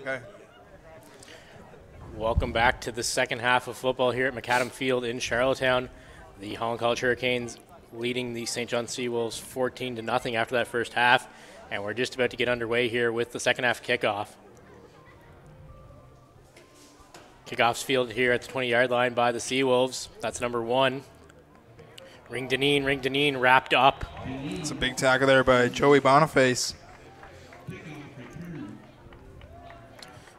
Okay. Welcome back to the second half of football here at McAdam Field in Charlottetown. The Holland College Hurricanes leading the St. John Seawolves 14-0 after that first half, and we're just about to get underway here with the second half kickoff. Kickoff's fielded here at the 20-yard line by the Seawolves. That's number 1. Ring Deneen wrapped up. It's a big tackle there by Joey Boniface.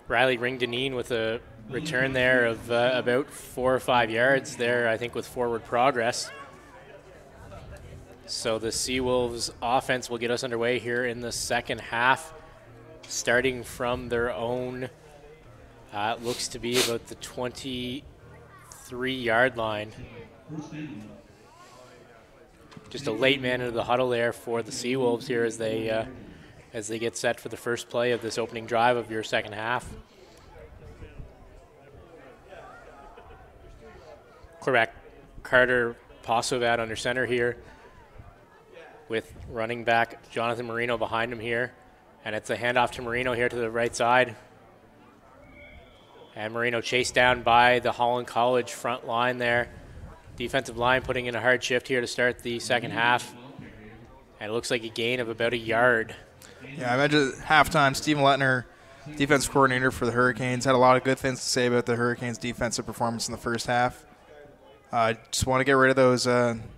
Riley Ring Deneen with a return there of about 4 or 5 yards there, I think, with forward progress. So the Seawolves offense will get us underway here in the second half, starting from their own, looks to be about the 23-yard line. Just a late man into the huddle there for the Seawolves here as they get set for the first play of this opening drive of your second half. Quarterback Carter Posovad under center here with running back Jonathan Marino behind him here. And it's a handoff to Marino here to the right side. And Marino chased down by the Holland College front line there. Defensive line putting in a hard shift here to start the second half. And it looks like a gain of about a yard. Yeah, I imagine at halftime, Stephen Lettner, defensive coordinator for the Hurricanes, had a lot of good things to say about the Hurricanes' defensive performance in the first half. Just want to get rid of those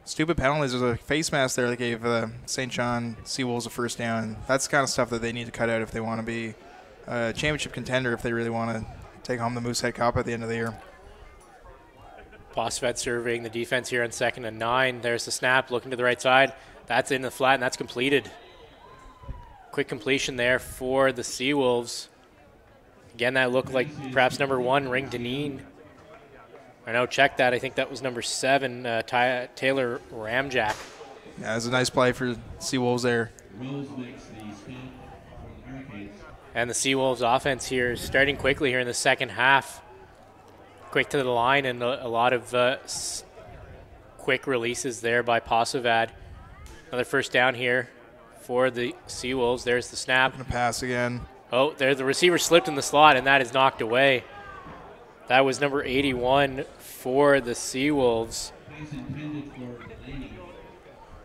stupid penalties. There's a face mask there that gave St. John Seawolves a first down. That's the kind of stuff that they need to cut out if they want to be a championship contender, if they really want to take home the Moosehead Cup at the end of the year. Posovad surveying the defense here on 2nd and 9. There's the snap, looking to the right side. That's in the flat, and that's completed. Quick completion there for the Seawolves. Again, that looked like perhaps number 1, Ring Deneen. I know, check that. I think that was number 7, Taylor Ramjack. Yeah, it was a nice play for Seawolves there. And the Seawolves offense here is starting quickly here in the second half. Quick to the line and a lot of quick releases there by Posovad. Another first down here for the Seawolves. There's the snap. Gonna pass again. Oh, there the receiver slipped in the slot, and that is knocked away. That was number 81 for the Seawolves.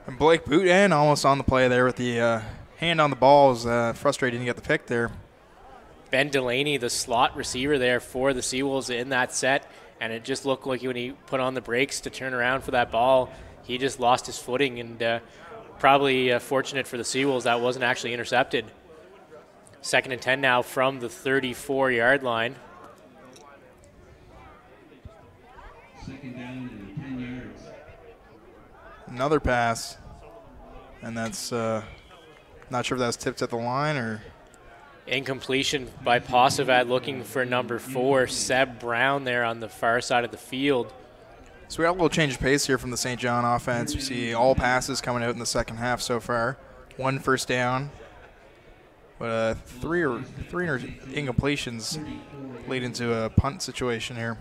And Blake Boutin almost on the play there with the hand on the ball. Was frustrating to get the pick there. Ben Delaney, the slot receiver there for the Seawolves in that set, and it just looked like when he put on the brakes to turn around for that ball, he just lost his footing, and probably fortunate for the Seawolves that wasn't actually intercepted. 2nd and 10 now from the 34-yard line. Another pass, and that's not sure if that's tipped at the line or. Incompletion by Posovad looking for number 4, Seb Brown there on the far side of the field. So we got a little change of pace here from the St. John offense. We see all passes coming out in the second half so far. 1 first down, but three incompletions lead into a punt situation here.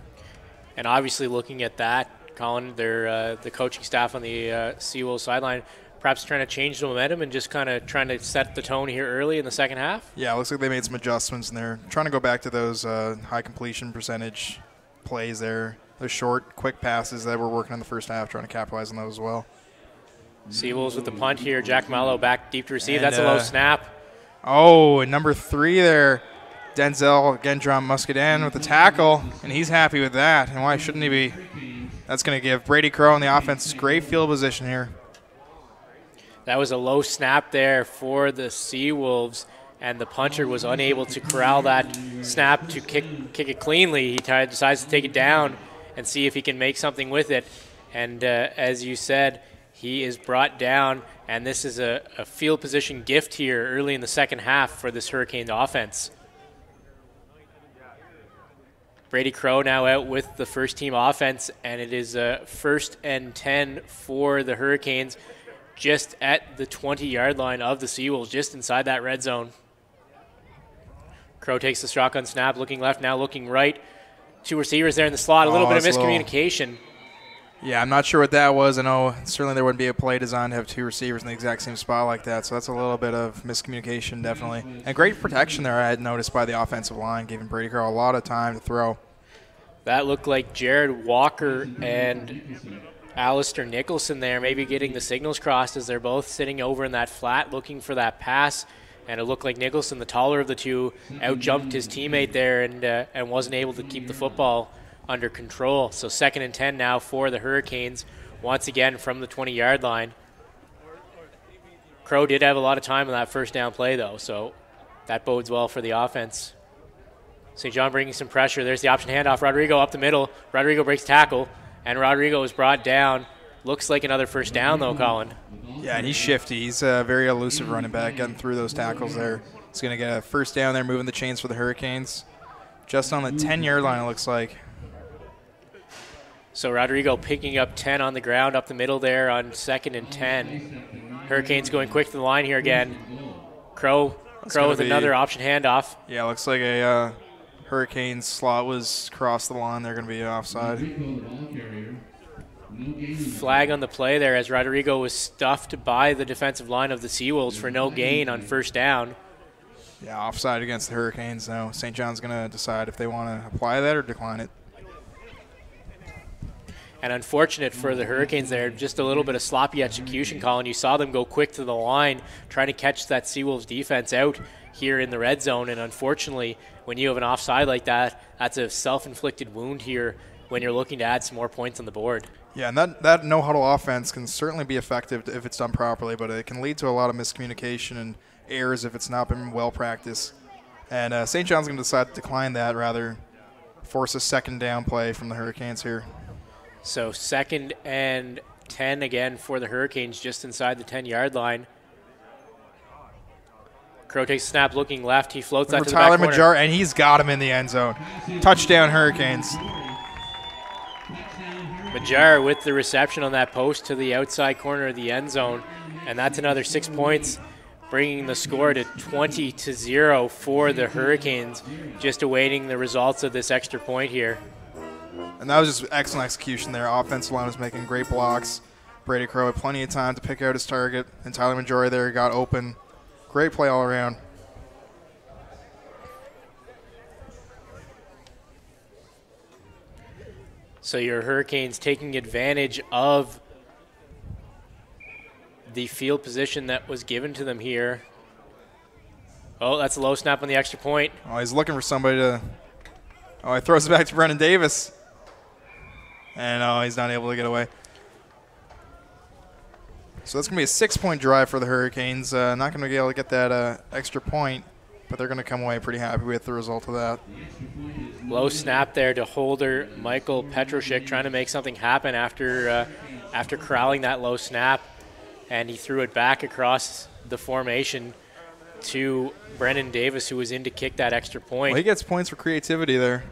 And obviously looking at that, Colin, the coaching staff on the Seawolves sideline perhaps trying to change the momentum and just kind of trying to set the tone here early in the second half? Yeah, it looks like they made some adjustments, and they're trying to go back to those high completion percentage plays there. Those short, quick passes that were working in the first half, trying to capitalize on those as well. Seawolves with the punt here. Jack Mallow back deep to receive. And that's a low snap. Oh, and number 3 there, Denzel Gendron Muscadan with the tackle, and he's happy with that. And why shouldn't he be? That's going to give Brady Crow and the offense great field position here. That was a low snap there for the Seawolves, and the punter was unable to corral that snap to kick it cleanly. He decides to take it down and see if he can make something with it. And as you said, he is brought down, and this is a field position gift here early in the second half for this Hurricanes offense. Brady Crow now out with the first-team offense, and it is 1st and 10 for the Hurricanes, just at the 20-yard line of the Seawolves, just inside that red zone. Crow takes the shotgun snap, looking left, now looking right. 2 receivers there in the slot, a little bit of miscommunication. Yeah, I'm not sure what that was. I know certainly there wouldn't be a play designed to have two receivers in the exact same spot like that, so that's a little bit of miscommunication, definitely. And great protection there, I had noticed, by the offensive line, giving Brady Crow a lot of time to throw. That looked like Jared Walker and Alistair Nicholson there, maybe getting the signals crossed as they're both sitting over in that flat looking for that pass. And it looked like Nicholson, the taller of the two, out-jumped his teammate there and wasn't able to keep the football under control. So 2nd and 10 now for the Hurricanes, once again from the 20-yard line. Crow did have a lot of time on that first down play, though, so that bodes well for the offense. St. John bringing some pressure. There's the option handoff. Rodrigo up the middle. Rodrigo breaks tackle, and Rodrigo is brought down. Looks like another first down, though, Colin. Yeah, and he's shifty. He's a very elusive running back, getting through those tackles there. He's going to get a first down there, moving the chains for the Hurricanes. Just on the 10-yard line, it looks like. So Rodrigo picking up 10 on the ground up the middle there on 2nd and 10. Hurricanes going quick to the line here again. Crow with another option handoff. Yeah, looks like a Hurricanes slot was across the line. They're going to be offside. Flag on the play there as Rodrigo was stuffed by the defensive line of the Seawolves for no gain on first down. Yeah, offside against the Hurricanes now. St. John's going to decide if they want to apply that or decline it. And unfortunate for the Hurricanes there, just a little bit of sloppy execution, Colin. You saw them go quick to the line, trying to catch that Seawolves defense out here in the red zone. And unfortunately, when you have an offside like that, that's a self-inflicted wound here when you're looking to add some more points on the board. Yeah, and that no-huddle offense can certainly be effective if it's done properly, but it can lead to a lot of miscommunication and errors if it's not been well practiced. And St. John's going to decide to decline that, rather force a second down play from the Hurricanes here. So 2nd and 10 again for the Hurricanes, just inside the 10-yard line. Crow takes a snap looking left. He floats that to the back corner. Tyler Major, and he's got him in the end zone. Touchdown, Hurricanes. Major with the reception on that post to the outside corner of the end zone. And that's another 6 points, bringing the score to 20-0 for the Hurricanes, just awaiting the results of this extra point here. And that was just excellent execution there. Offensive line was making great blocks. Brady Crow had plenty of time to pick out his target, and Tyler Majori there got open. Great play all around. So your Hurricanes taking advantage of the field position that was given to them here. Oh, that's a low snap on the extra point. Oh, he's looking for somebody to... Oh, he throws it back to Brennan Davis. And he's not able to get away. So that's going to be a 6-point drive for the Hurricanes. Not going to be able to get that extra point, but they're going to come away pretty happy with the result of that. Low snap there to holder Michael Petroshik, trying to make something happen after corralling that low snap. And he threw it back across the formation to Brennan Davis, who was in to kick that extra point. Well, he gets points for creativity there.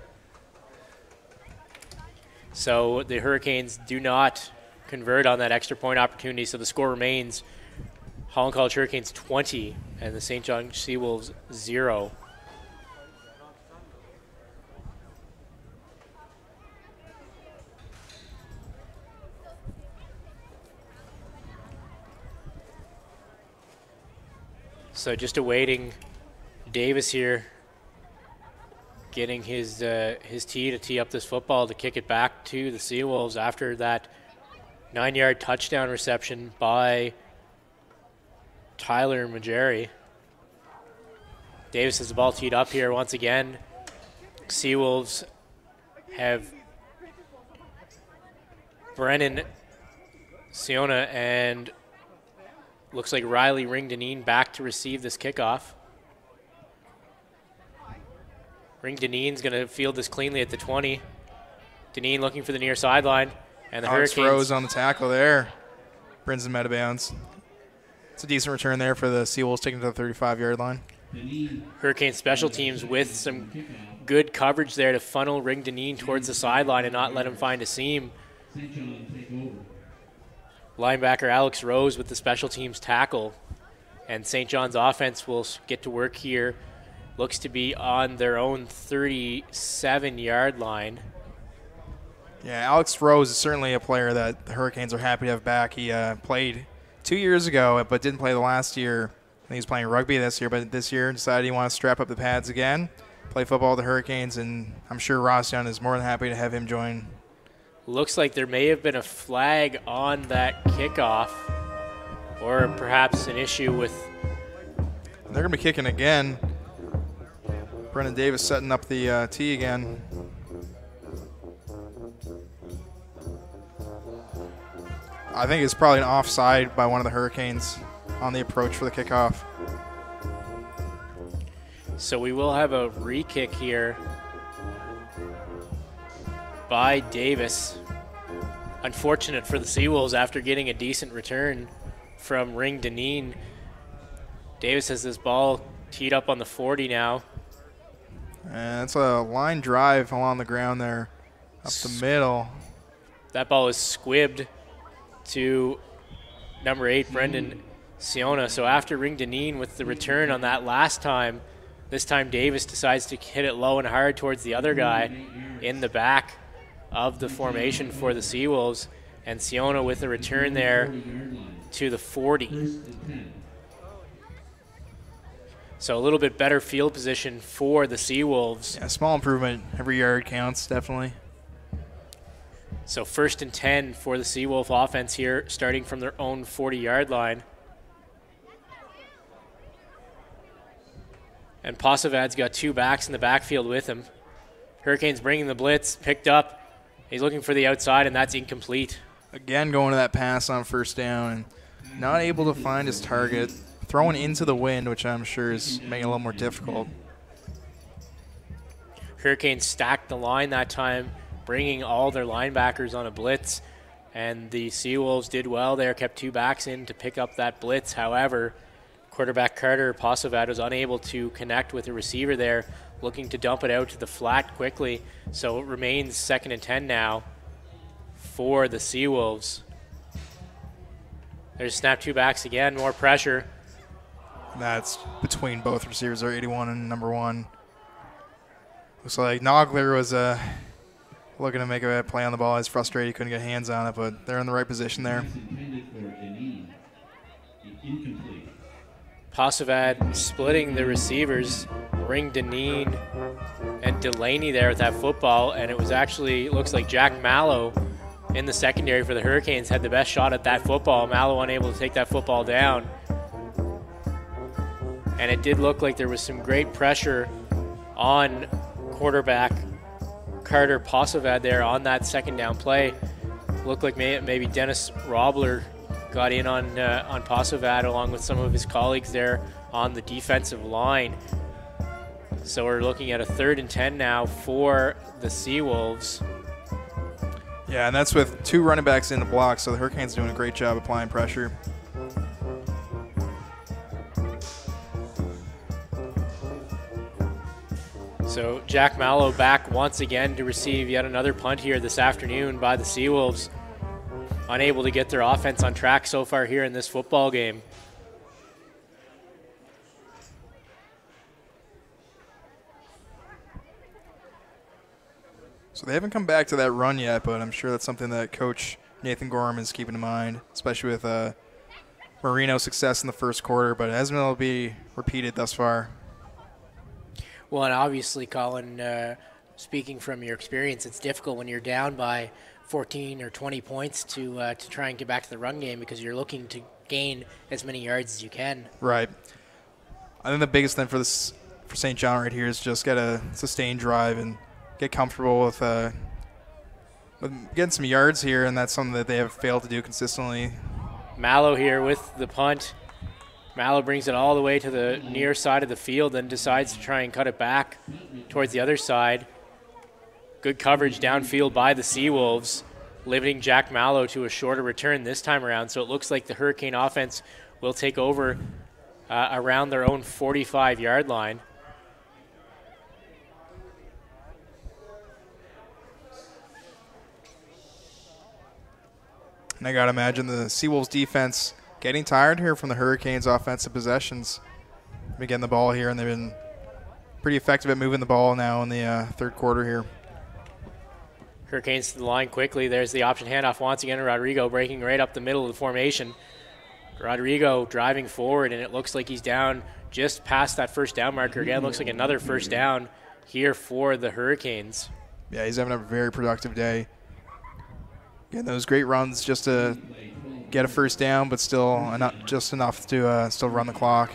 So the Hurricanes do not convert on that extra point opportunity, so the score remains Holland College Hurricanes 20 and the St. John Seawolves 0. So just awaiting Davis here, getting his tee to tee up this football to kick it back to the Seawolves after that 9-yard touchdown reception by Tyler Majeri. Davis has the ball teed up here once again. Seawolves have Brennan Siona and looks like Riley Ring-Deneen back to receive this kickoff. Ring-Deneen's going to field this cleanly at the 20. Deneen looking for the near sideline. And the Hurricanes throws on the tackle there. Brings them out of bounds. It's a decent return there for the Seawolves, taking to the 35-yard line. Hurricane special teams with some good coverage there to funnel Ring-Deneen towards the sideline and not let him find a seam. Linebacker Alex Rose with the special teams tackle. And St. John's offense will get to work here. Looks to be on their own 37-yard line. Yeah, Alex Rose is certainly a player that the Hurricanes are happy to have back. He played 2 years ago, but didn't play the last year. I think he's playing rugby this year, but this year decided he wanted to strap up the pads again, play football with the Hurricanes, and I'm sure Ross Young is more than happy to have him join. Looks like there may have been a flag on that kickoff, or perhaps an issue with... They're going to be kicking again. Brendan Davis setting up the tee again. I think it's probably an offside by one of the Hurricanes on the approach for the kickoff. So we will have a re-kick here by Davis. Unfortunate for the Seawolves after getting a decent return from Ring Deneen. Davis has this ball teed up on the 40 now. And it's a line drive along the ground there, up the middle. That ball is squibbed to number 8, Brendan Siona. So after Ring Deneen with the return on that last time, this time Davis decides to hit it low and hard towards the other guy in the back of the formation for the Seawolves. And Siona with a return there to the 40. So a little bit better field position for the Seawolves. Yeah, small improvement. Every yard counts, definitely. So 1st and 10 for the Seawolf offense here, starting from their own 40-yard line. And Posavad's got 2 backs in the backfield with him. Hurricanes bringing the blitz, picked up. He's looking for the outside, and that's incomplete. Again, going to that pass on 1st down and not able to find his target. Throwing into the wind, which I'm sure is making it a little more difficult. Hurricanes stacked the line that time, bringing all their linebackers on a blitz, and the Seawolves did well there, kept 2 backs in to pick up that blitz. However, quarterback Carter Posavad was unable to connect with the receiver there, looking to dump it out to the flat quickly. So it remains 2nd and 10 now for the Seawolves. There's snap 2 backs again, more pressure. That's between both receivers, are 81 and number 1. Looks like Nogler was looking to make a play on the ball. He's frustrated he couldn't get hands on it, but they're in the right position there. Posavad splitting the receivers, Ring Deneen and Delaney there with that football, and it was actually, looks like Jack Mallow in the secondary for the Hurricanes had the best shot at that football. Mallow unable to take that football down. And it did look like there was some great pressure on quarterback Carter Posavad there on that 2nd down play. Looked like maybe Dennis Robler got in on Posavad along with some of his colleagues there on the defensive line. So we're looking at a 3rd and 10 now for the Seawolves. Yeah, and that's with 2 running backs in the block, so the Hurricanes doing a great job applying pressure. So Jack Mallow back once again to receive yet another punt here this afternoon by the Seawolves. Unable to get their offense on track so far here in this football game. So they haven't come back to that run yet, but I'm sure that's something that Coach Nathan Gorham is keeping in mind, especially with Marino's success in the 1st quarter, but it hasn't been able to be repeated thus far. Well, and obviously, Colin, speaking from your experience, it's difficult when you're down by 14 or 20 points to try and get back to the run game because you're looking to gain as many yards as you can. Right. I think the biggest thing for St. John right here is just get a sustained drive and get comfortable with getting some yards here, and that's something that they have failed to do consistently. Mallow here with the punt. Mallow brings it all the way to the near side of the field, then decides to try and cut it back towards the other side. Good coverage downfield by the Seawolves, limiting Jack Mallow to a shorter return this time around. So it looks like the Hurricane offense will take over around their own 45-yard line. And I got to imagine the Seawolves defense getting tired here from the Hurricanes' offensive possessions. Been getting the ball here, and they've been pretty effective at moving the ball now in the 3rd quarter here. Hurricanes to the line quickly. There's the option handoff once again to Rodrigo, breaking right up the middle of the formation. Rodrigo driving forward, and it looks like he's down just past that first down marker. Again, looks like another first down here for the Hurricanes. Yeah, he's having a very productive day. Getting those great runs just to get a first down, but still not just enough to still run the clock.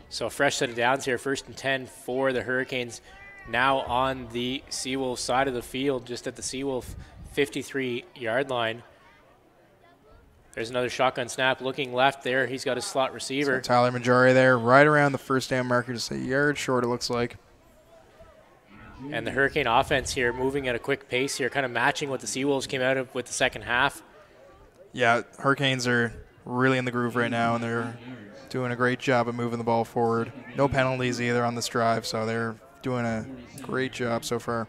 So a fresh set of downs here, 1st and 10 for the Hurricanes. Now on the Seawolf side of the field, just at the Seawolf 53-yard line. There's another shotgun snap looking left there. He's got a slot receiver. So Tyler Majari there, right around the first down marker, just a yard short it looks like. And the Hurricane offense here moving at a quick pace here, kind of matching what the Seawolves came out of with the second half. Yeah, Hurricanes are really in the groove right now, and they're doing a great job of moving the ball forward. No penalties either on this drive, so they're doing a great job so far.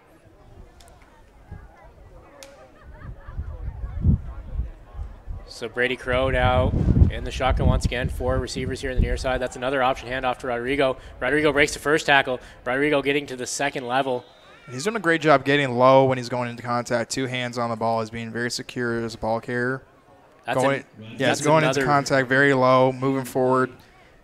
So Brady Crow now in the shotgun once again. 4 receivers here on the near side. That's another option handoff to Rodrigo. Rodrigo breaks the first tackle. Rodrigo getting to the second level. He's doing a great job getting low when he's going into contact. 2 hands on the ball. He's being very secure as a ball carrier. He's going into contact very low, moving forward,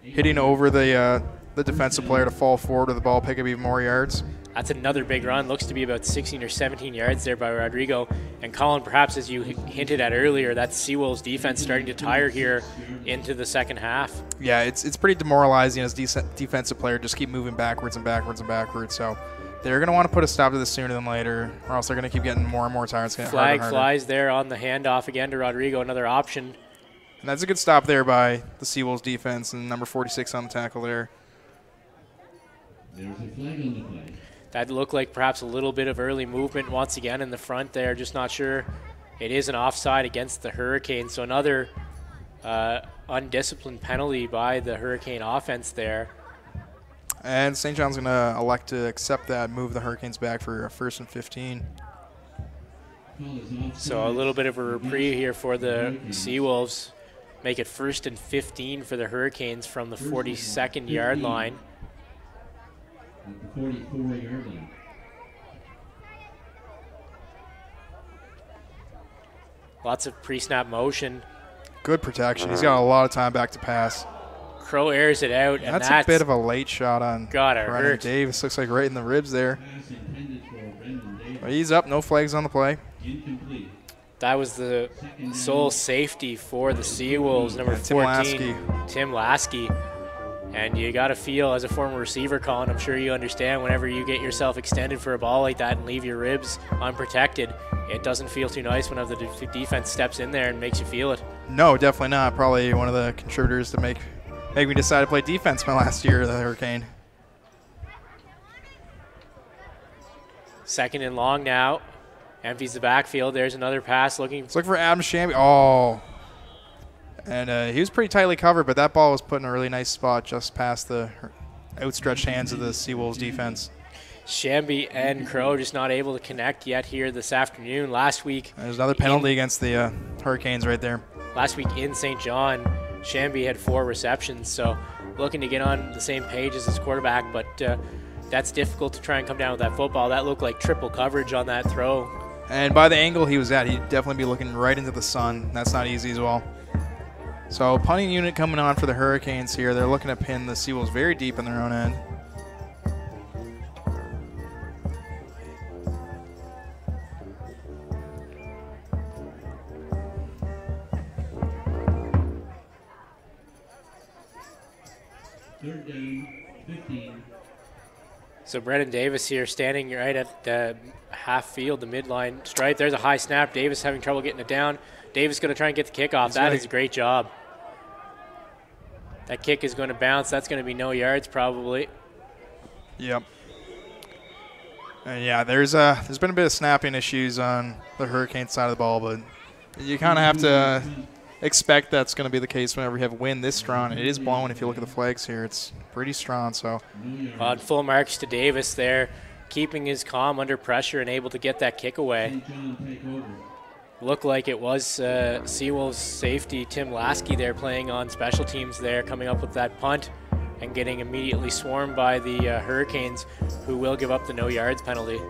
hitting over the defensive player to fall forward with the ball, pick up even more yards. That's another big run. Looks to be about 16 or 17 yards there by Rodrigo. And Colin, perhaps as you hinted at earlier, that Seawolves defense starting to tire here into the second half. Yeah, it's pretty demoralizing as defensive player just keep moving backwards and backwards and backwards. So they're going to want to put a stop to this sooner than later, or else they're going to keep getting more and more tired. It's getting harder and harder. Flag flies there on the handoff again to Rodrigo, another option. And that's a good stop there by the Seawolves defense and number 46 on the tackle there. There's a flag on the play. That looked like perhaps a little bit of early movement once again in the front there. Just not sure. It is an offside against the Hurricanes. So another undisciplined penalty by the Hurricane offense there. And St. John's going to elect to accept that, move the Hurricanes back for a 1st and 15. So a little bit of a reprieve here for the Seawolves. Make it 1st and 15 for the Hurricanes from the 42nd yard line. At the 44-yard line. Lots of pre-snap motion. Good protection. He's got a lot of time back to pass. Crow airs it out, and that's a bit of a late shot on Brennan hurt. Davis. Looks like right in the ribs there. Pass intended for Brendan Davis. But he's up. No flags on the play. Incomplete. That was the sole safety for the Seawolves, number 14, Tim Lasky. And you got to feel, as a former receiver, Colin, I'm sure you understand, whenever you get yourself extended for a ball like that and leave your ribs unprotected, it doesn't feel too nice whenever the defense steps in there and makes you feel it. No, definitely not. Probably one of the contributors to make me decide to play defense my last year of the Hurricane. 2nd and long now. Empties the backfield. There's another pass looking. Let's look for Adam Shamby. Oh. And he was pretty tightly covered, but that ball was put in a really nice spot just past the outstretched hands of the Seawolves defense. Shamby and Crow just not able to connect yet here this afternoon. Last week. There's another penalty against the Hurricanes right there. Last week in St. John, Shamby had 4 receptions, so looking to get on the same page as his quarterback, but that's difficult to try and come down with that football. That looked like triple coverage on that throw. And by the angle he was at, he'd definitely be looking right into the sun. That's not easy as well. So punting unit coming on for the Hurricanes here. They're looking to pin the Seawolves very deep in their own end. Third down, 15. So Brendan Davis here standing right at the half field, the midline stripe. There's a high snap. Davis having trouble getting it down. Davis going to try and get the kickoff. That is a great job. That kick is going to bounce. That's going to be no yards probably. Yep. And yeah, there's been a bit of snapping issues on the Hurricane side of the ball, but you kind of have to expect that's going to be the case whenever you have wind this strong. It is blowing. If you look at the flags here, it's pretty strong. So on full marks to Davis there, keeping his calm under pressure and able to get that kick away. Looked like it was Seawolves safety Tim Lasky there playing on special teams there, coming up with that punt and getting immediately swarmed by the Hurricanes, who will give up the no yards penalty.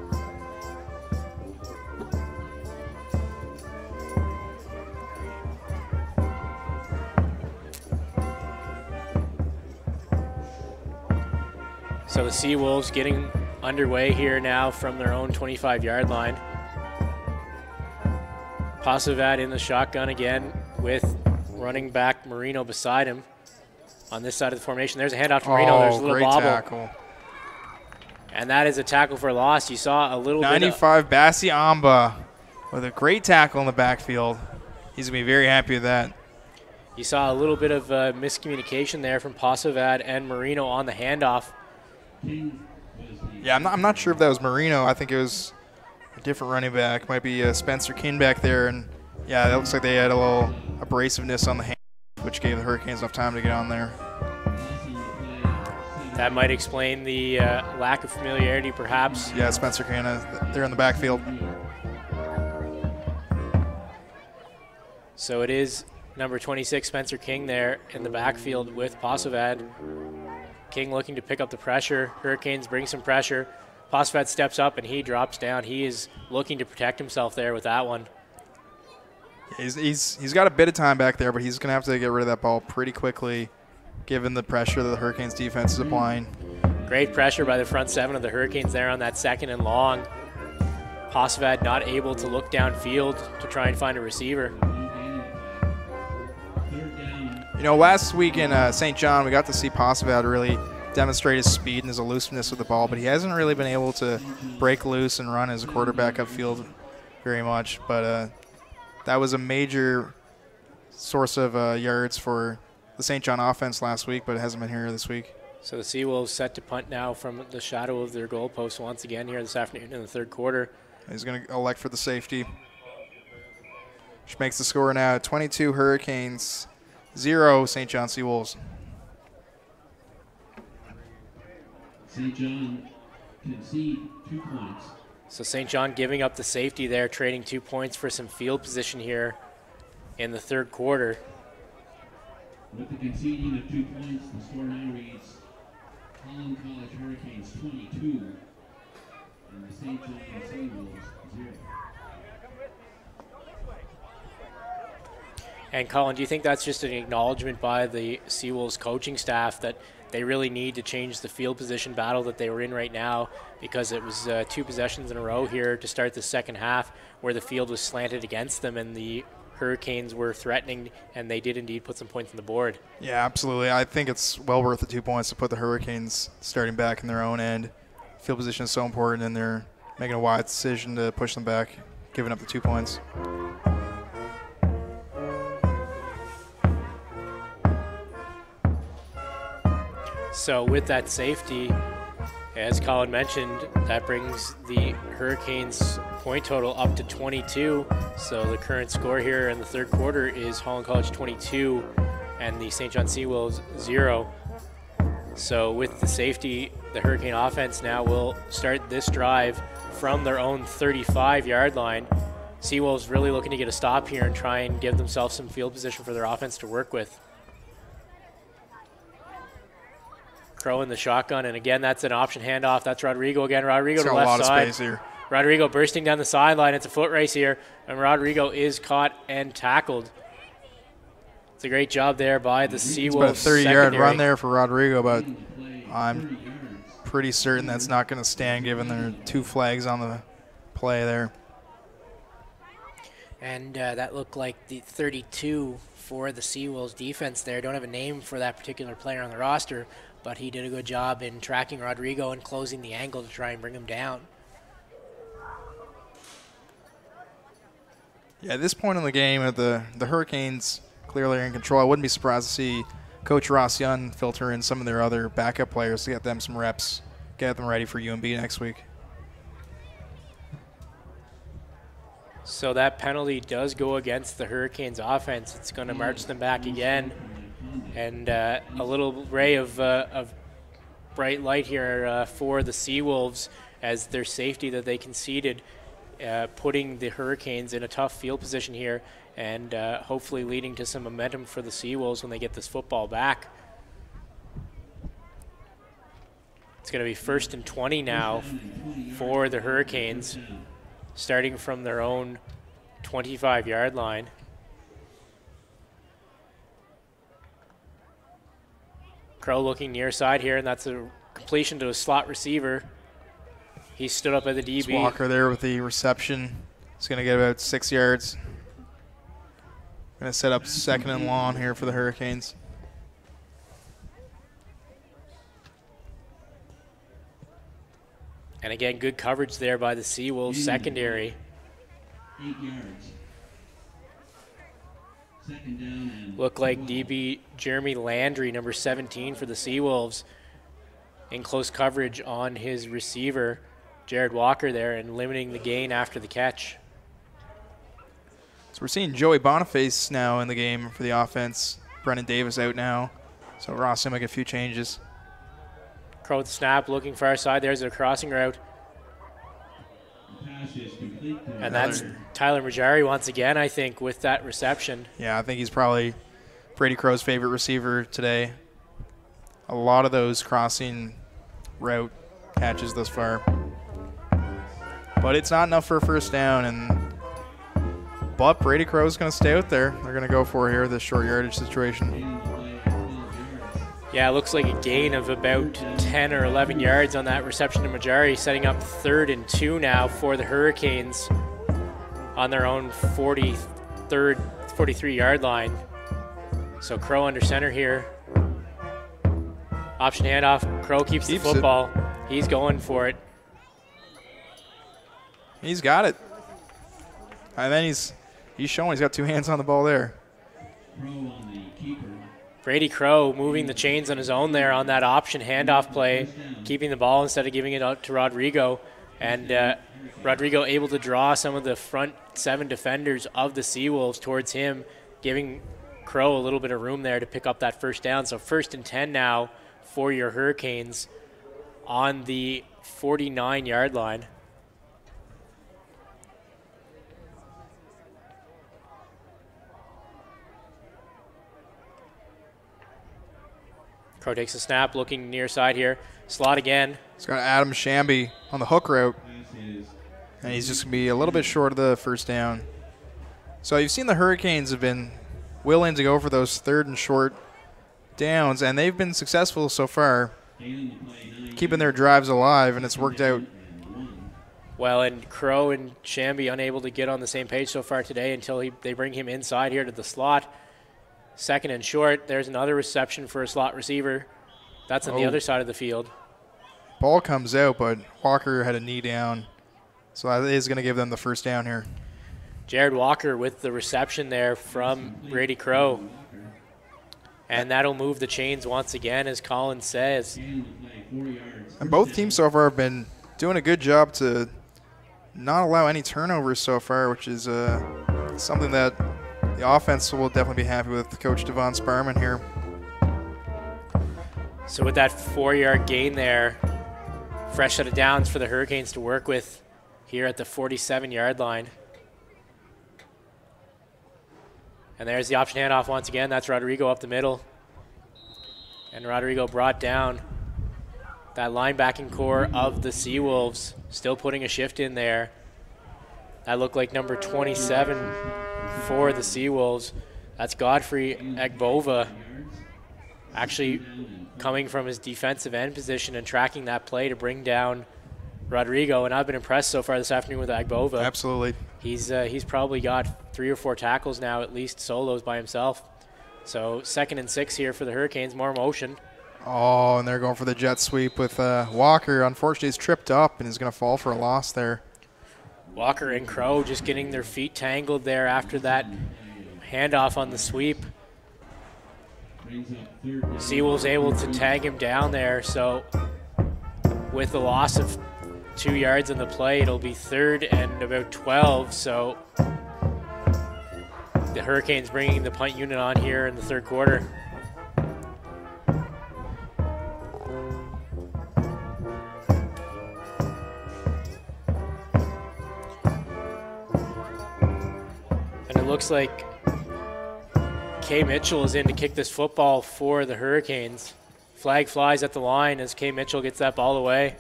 So the Seawolves getting underway here now from their own 25-yard line. Pasovad in the shotgun again with running back Marino beside him on this side of the formation. There's a handoff to Marino. There's a little great bobble. Tackle. And that is a tackle for loss. You saw a little 95 Bassi Amba with a great tackle in the backfield. He's going to be very happy with that. You saw a little bit of miscommunication there from Pasovad and Marino on the handoff. Yeah, I'm not sure if that was Marino. I think it was a different running back. Might be Spencer King back there. And, yeah, that looks like they had a little abrasiveness on the hand, which gave the Hurricanes enough time to get on there. That might explain the lack of familiarity, perhaps. Yeah, Spencer King, they're in the backfield. So it is number 26, Spencer King, there in the backfield with Pasovad. King looking to pick up the pressure. Hurricanes bring some pressure. Pasovad steps up and he drops down. He is looking to protect himself there with that one. He's got a bit of time back there, but he's going to have to get rid of that ball pretty quickly, given the pressure that the Hurricanes defense is applying. Great pressure by the front seven of the Hurricanes there on that second and long. Pasovad not able to look downfield to try and find a receiver. You know, last week in St. John, we got to see Pasovad really demonstrate his speed and his elusiveness with the ball, but he hasn't really been able to break loose and run as a quarterback upfield very much. But that was a major source of yards for the St. John offense last week, but it hasn't been here this week. So the Seawolves set to punt now from the shadow of their goalpost once again here this afternoon in the third quarter. He's going to elect for the safety, which makes the score now 22 Hurricanes, 0 St. John Seawolves. St. John concede 2 points. So St. John giving up the safety there, trading 2 points for some field position here in the third quarter. With the conceding of 2 points, the score now reads Holland College Hurricanes 22 and the St. John Seawolves 0. And Colin, do you think that's just an acknowledgement by the Seawolves coaching staff that they really need to change the field position battle that they were in right now, because it was 2 possessions in a row here to start the second half where the field was slanted against them and the Hurricanes were threatening, and they did indeed put some points on the board. Yeah, absolutely. I think it's well worth the 2 points to put the Hurricanes starting back in their own end. Field position is so important, and they're making a wise decision to push them back, giving up the 2 points. So with that safety, as Colin mentioned, that brings the Hurricanes' point total up to 22. So the current score here in the third quarter is Holland College 22 and the St. John Seawolves 0. So with the safety, the Hurricane offense now will start this drive from their own 35-yard line. Seawolves really looking to get a stop here and try and give themselves some field position for their offense to work with. Crow in the shotgun, and again, that's an option handoff. That's Rodrigo again. Rodrigo to the left side. Space here. Rodrigo bursting down the sideline. It's a foot race here, and Rodrigo is caught and tackled. It's a great job there by the Seawolves. It's about a 30-yard run there for Rodrigo, but I'm pretty certain that's not going to stand given there are 2 flags on the play there. And that looked like the 32 for the Seawolves defense there. Don't have a name for that particular player on the roster, but he did a good job in tracking Rodrigo and closing the angle to try and bring him down. Yeah, at this point in the game, the Hurricanes clearly are in control. I wouldn't be surprised to see Coach Ross Young filter in some of their other backup players to get them some reps, get them ready for UNB next week. So that penalty does go against the Hurricanes offense. It's going to march them back again. And a little ray of bright light here for the Seawolves as their safety that they conceded, putting the Hurricanes in a tough field position here and hopefully leading to some momentum for the Seawolves when they get this football back. It's going to be 1st and 20 now for the Hurricanes, starting from their own 25-yard line. Crow looking near side here, and that's a completion to a slot receiver. He stood up at the DB. It's Walker there with the reception. He's going to get about 6 yards. Going to set up 2nd and long here for the Hurricanes. And again, good coverage there by the Seawolves secondary. 8 yards. 2nd down and Look like DB Jeremy Landry, number 17 for the Seawolves, in close coverage on his receiver, Jared Walker there, and limiting the gain after the catch. So we're seeing Joey Boniface now in the game for the offense. Brennan Davis out now. So Ross will make a few changes. Crow with the snap, looking far side. There's a crossing route. pass is complete. And that's Tyler Majari once again, I think, with that reception. Yeah, I think he's probably Brady Crow's favorite receiver today. A lot of those crossing route catches thus far. But it's not enough for a first down, but Brady Crow's going to stay out there. They're going to go for here, this short yardage situation. Yeah, it looks like a gain of about 10 or 11 yards on that reception to Majari, setting up 3rd and 2 now for the Hurricanes on their own 43-yard line. So Crow under center here. Option handoff. Crow keeps the football. He's going for it. He's got it. And then he's showing he's got 2 hands on the ball there. Brady Crow moving the chains on his own there on that option handoff play, keeping the ball instead of giving it out to Rodrigo. And Rodrigo able to draw some of the front 7 defenders of the Seawolves towards him, giving Crow a little bit of room there to pick up that first down. So 1st and 10 now for your Hurricanes on the 49-yard line. Crow takes a snap, looking near side here. Slot again. He's got Adam Shamby on the hook route. And he's just going to be a little bit short of the first down. So you've seen the Hurricanes have been willing to go for those 3rd and short downs, and they've been successful so far, keeping their drives alive, and it's worked out. Well, and Crow and Shamby unable to get on the same page so far today until they bring him inside here to the slot. 2nd and short. There's another reception for a slot receiver. That's on the other side of the field. Ball comes out, but Walker had a knee down. So that is going to give them the first down here. Jared Walker with the reception there from Brady Crow. And that'll move the chains once again, as Colin says. And both teams so far have been doing a good job to not allow any turnovers so far, which is something that the offense will definitely be happy with Coach Devon Sparman here. So with that 4-yard gain there, fresh set of downs for the Hurricanes to work with here at the 47-yard line. And there's the option handoff once again. That's Rodrigo up the middle. And Rodrigo brought down that linebacking core of the Seawolves, still putting a shift in there. That looked like number 27 for the Seawolves. That's Godfrey Agbova, actually coming from his defensive end position and tracking that play to bring down Rodrigo. And I've been impressed so far this afternoon with Agbova. Absolutely. He's probably got 3 or 4 tackles now, at least solos by himself. So 2nd and 6 here for the Hurricanes, more motion. Oh, and they're going for the jet sweep with Walker. Unfortunately, he's tripped up and is going to fall for a loss there. Walker and Crow just getting their feet tangled there after that handoff on the sweep. Seawolves able to tag him down there, so with the loss of 2 yards in the play, it'll be 3rd and about 12, so the Hurricanes bringing the punt unit on here in the 3rd quarter. And it looks like Kay Mitchell is in to kick this football for the Hurricanes. Flag flies at the line as Kay Mitchell gets that ball away.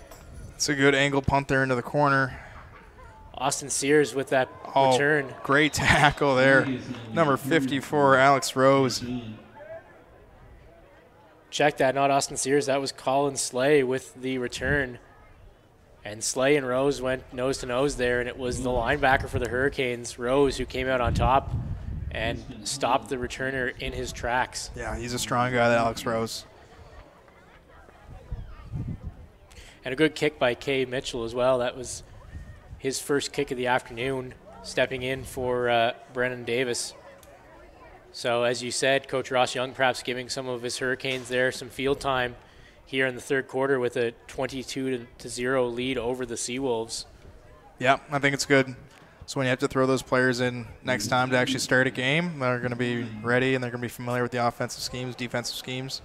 It's a good angle punt there into the corner. Austin Sears with that return. Great tackle there. Number 54, Alex Rose. check that, not Austin Sears. That was Colin Slay with the return. And Slay and Rose went nose to nose there, and it was the linebacker for the Hurricanes, Rose, who came out on top and stopped the returner in his tracks. Yeah, he's a strong guy, that Alex Rose. And a good kick by Kay Mitchell as well. That was his first kick of the afternoon, stepping in for Brennan Davis. So as you said, Coach Ross Young perhaps giving some of his Hurricanes there some field time here in the third quarter with a 22-0 lead over the Seawolves. Yeah, I think it's good. So when you have to throw those players in next time to actually start a game, they're going to be ready and they're going to be familiar with the offensive schemes, defensive schemes.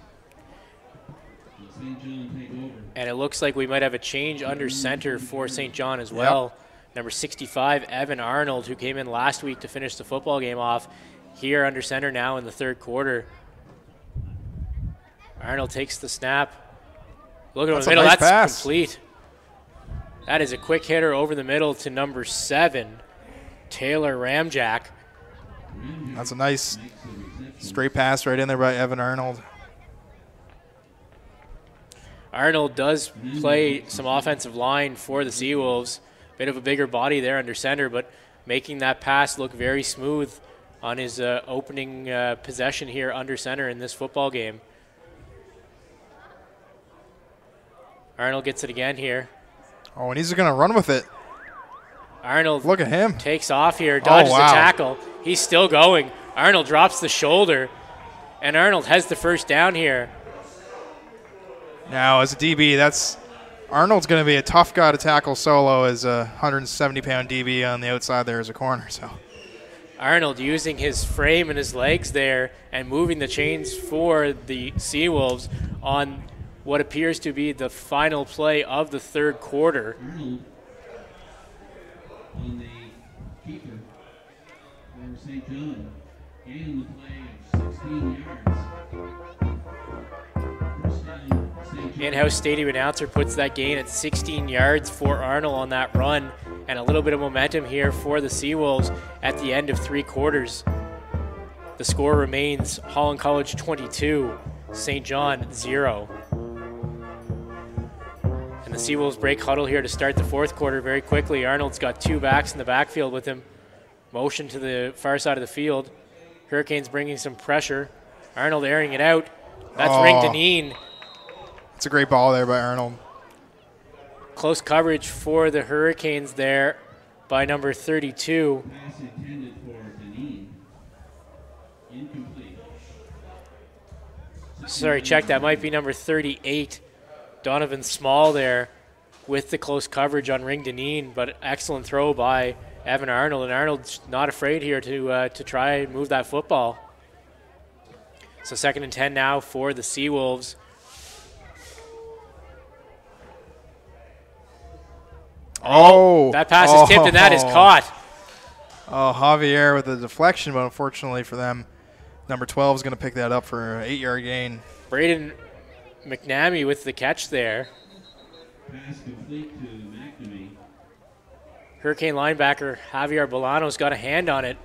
And it looks like we might have a change under center for St. John as well. Yep. Number 65, Evan Arnold, who came in last week to finish the football game off, here under center now in the third quarter. Arnold takes the snap. Look at the middle. Nice That's pass. Complete. That is a quick hitter over the middle to number 7, Taylor Ramjack. That's a nice straight pass right in there by Evan Arnold. Arnold does play some offensive line for the Seawolves. Bit of a bigger body there under center, but making that pass look very smooth on his opening possession here under center in this football game. Arnold gets it again here. Oh, and he's going to run with it. Arnold, look at him, takes off here, dodges the tackle. He's still going. Arnold drops the shoulder, and Arnold has the first down here. Now, as a DB, Arnold's going to be a tough guy to tackle solo as a 170-pound DB on the outside there as a corner. So Arnold using his frame and his legs there and moving the chains for the Seawolves on what appears to be the final play of the third quarter. Arnold on the keeper for St. John gained the play of 16 yards. In-house stadium announcer puts that gain at 16 yards for Arnold on that run, and a little bit of momentum here for the Seawolves at the end of 3 quarters. The score remains Holland College 22, St. John 0. And the Seawolves break huddle here to start the fourth quarter very quickly. Arnold's got 2 backs in the backfield with him. Motion to the far side of the field. Hurricanes bringing some pressure. Arnold airing it out. That's Ring Deneen. It's a great ball there by Arnold. Close coverage for the Hurricanes there by number 32. Pass intended for Deneen. Incomplete. Sorry, check. That might be number 38. Donovan Small there with the close coverage on Ring Deneen, but excellent throw by Evan Arnold. And Arnold's not afraid here to try and move that football. So 2nd and 10 now for the Seawolves. Oh, that pass is tipped, and that is caught. Oh, Javier with a deflection, but unfortunately for them, number 12 is going to pick that up for an 8-yard gain. Braden McNamee with the catch there. Pass complete to McNamee. Hurricane linebacker Javier Bolano's got a hand on it.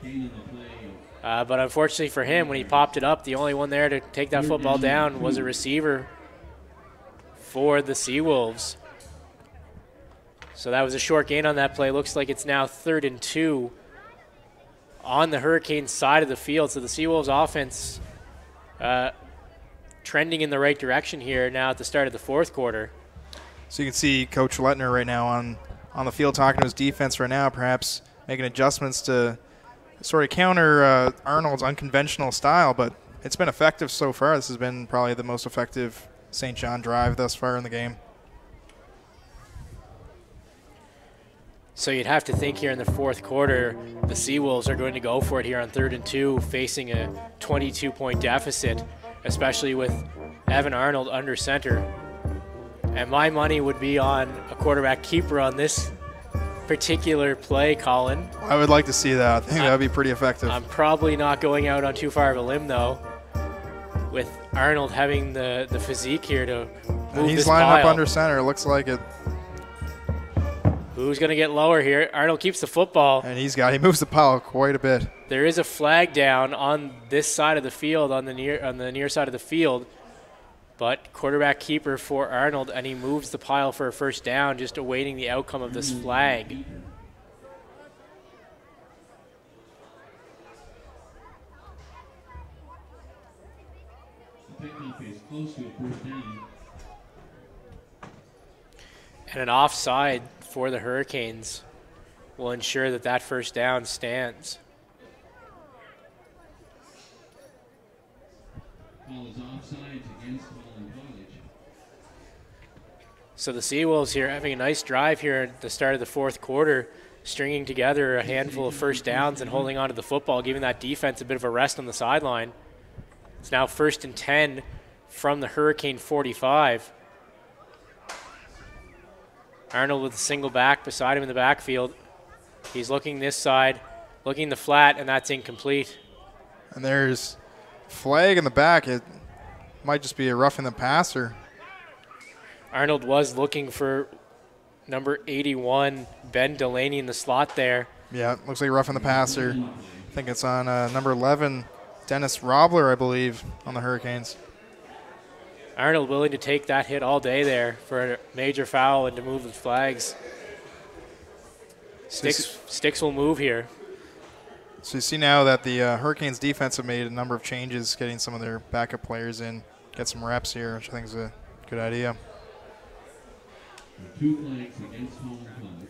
But unfortunately for him, when he popped it up, the only one there to take that football down was a receiver for the Seawolves. So that was a short gain on that play. Looks like it's now 3rd and 2 on the Hurricane side of the field. So the Seawolves offense trending in the right direction here now at the start of the fourth quarter. So you can see Coach Lettner right now on the field talking to his defense right now, perhaps making adjustments to sort of counter Arnold's unconventional style, but it's been effective so far. This has been probably the most effective St. John drive thus far in the game. So you'd have to think here in the fourth quarter, the Seawolves are going to go for it here on 3rd and 2, facing a 22-point deficit, especially with Evan Arnold under center. And my money would be on a quarterback keeper on this particular play, Colin. I would like to see that. I think that would be pretty effective. I'm probably not going out on too far of a limb, though, with Arnold having the physique here to move and he's this lining pile. up under center. It looks like it. Who's going to get lower here? Arnold keeps the football. And he moves the pile quite a bit. There is a flag down on this side of the field, on the near side of the field. But quarterback keeper for Arnold, and he moves the pile for a first down, just awaiting the outcome of this flag. The pickoff is close to a first down. And an offside for the Hurricanes will ensure that that first down stands. Call is offsides against Holland College. So the Seawolves here having a nice drive here at the start of the fourth quarter, stringing together a handful of first downs and holding on to the football, giving that defense a bit of a rest on the sideline. It's now 1st and 10 from the Hurricane 45. Arnold with a single back beside him in the backfield. He's looking this side, looking the flat, and that's incomplete. And there's flag in the back. It might just be a roughing the passer. Arnold was looking for number 81, Ben Delaney, in the slot there. Yeah, looks like roughing the passer. I think it's on number 11, Dennis Robler, I believe, on the Hurricanes. Arnold willing to take that hit all day there for a major foul and to move the flags. Sticks will move here. So you see now that the Hurricanes defense have made a number of changes, getting some of their backup players in, get some reps here, which I think is a good idea. 2 flags against Holland College.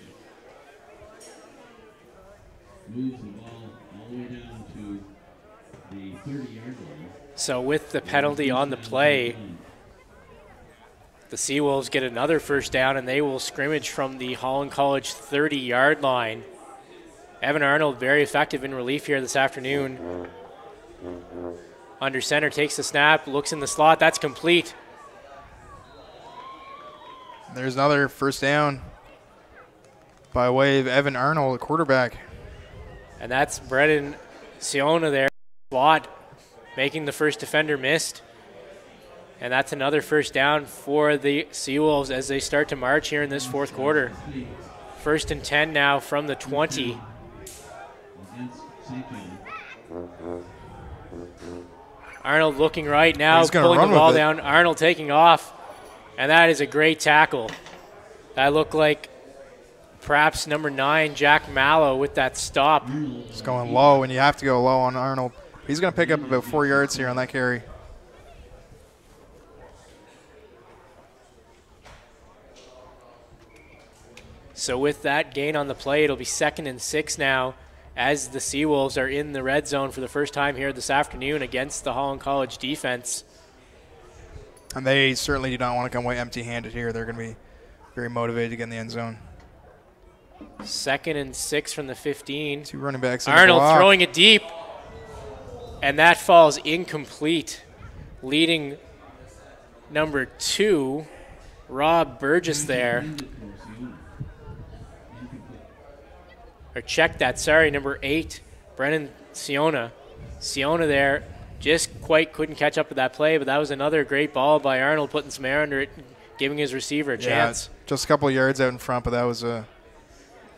Moves the ball all the way down to the 30-yard line. So with the penalty on the play, the Seawolves get another first down, and they will scrimmage from the Holland College 30-yard line. Evan Arnold very effective in relief here this afternoon. Under center, takes the snap, looks in the slot. That's complete. There's another first down by way of Evan Arnold, the quarterback. And that's Brennan Siona there, slot, making the first defender missed. And that's another first down for the Seawolves as they start to march here in this fourth quarter. 1st and 10 now from the 20. Arnold looking right now, pulling the ball down. Arnold taking off. And that is a great tackle. That looked like perhaps number 9, Jack Mallow, with that stop. It's going low, and you have to go low on Arnold. He's going to pick up about 4 yards here on that carry. So with that gain on the play, it'll be 2nd and 6 now as the Seawolves are in the red zone for the first time here this afternoon against the Holland College defense. And they certainly do not want to come away empty-handed here. They're going to be very motivated to get in the end zone. 2nd and 6 from the 15. 2 running backs. Arnold throwing it deep, and that falls incomplete, leading number 2, Rob Burgess there. Or check that, sorry, number 8, Brennan Siona. Siona there just quite couldn't catch up with that play, but that was another great ball by Arnold, putting some air under it, giving his receiver a chance. Just a couple of yards out in front, but that was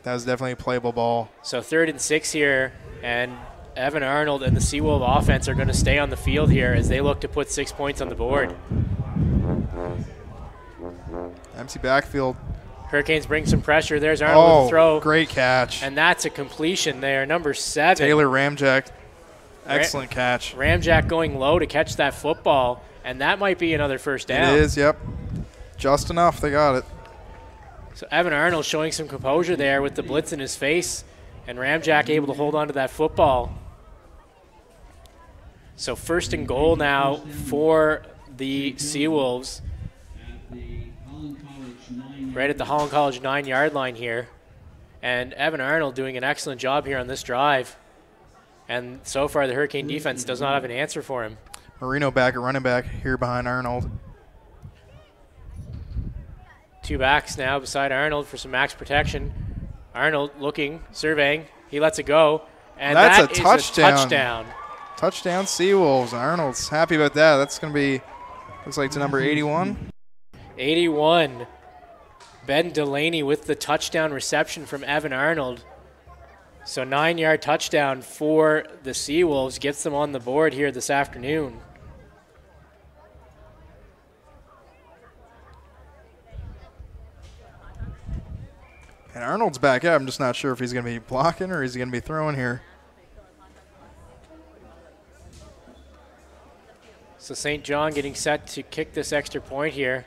definitely a playable ball. So 3rd and 6 here, and Evan Arnold and the Seawolf offense are going to stay on the field here as they look to put 6 points on the board. Empty backfield. Hurricanes bring some pressure. There's Arnold with the throw. Great catch. And that's a completion there. Number 7. Taylor Ramjack. Excellent catch. Ramjack going low to catch that football, and that might be another first down. It is, yep. Just enough. They got it. So Evan Arnold showing some composure there with the blitz in his face, and Ramjack able to hold on to that football. So 1st and goal now for the Seawolves. Right at the Holland College 9-yard line here. And Evan Arnold doing an excellent job here on this drive. And so far the Hurricane defense does not have an answer for him. Marino back at running back here behind Arnold. 2 backs now beside Arnold for some max protection. Arnold looking, surveying. He lets it go. And that's a touchdown. Touchdown Seawolves. Arnold's happy about that. That's going to be, looks like to number 81. 81. Ben Delaney with the touchdown reception from Evan Arnold. So 9-yard touchdown for the Seawolves gets them on the board here this afternoon. And Arnold's back up. I'm just not sure if he's going to be blocking or he's going to be throwing here. So St. John getting set to kick this extra point here.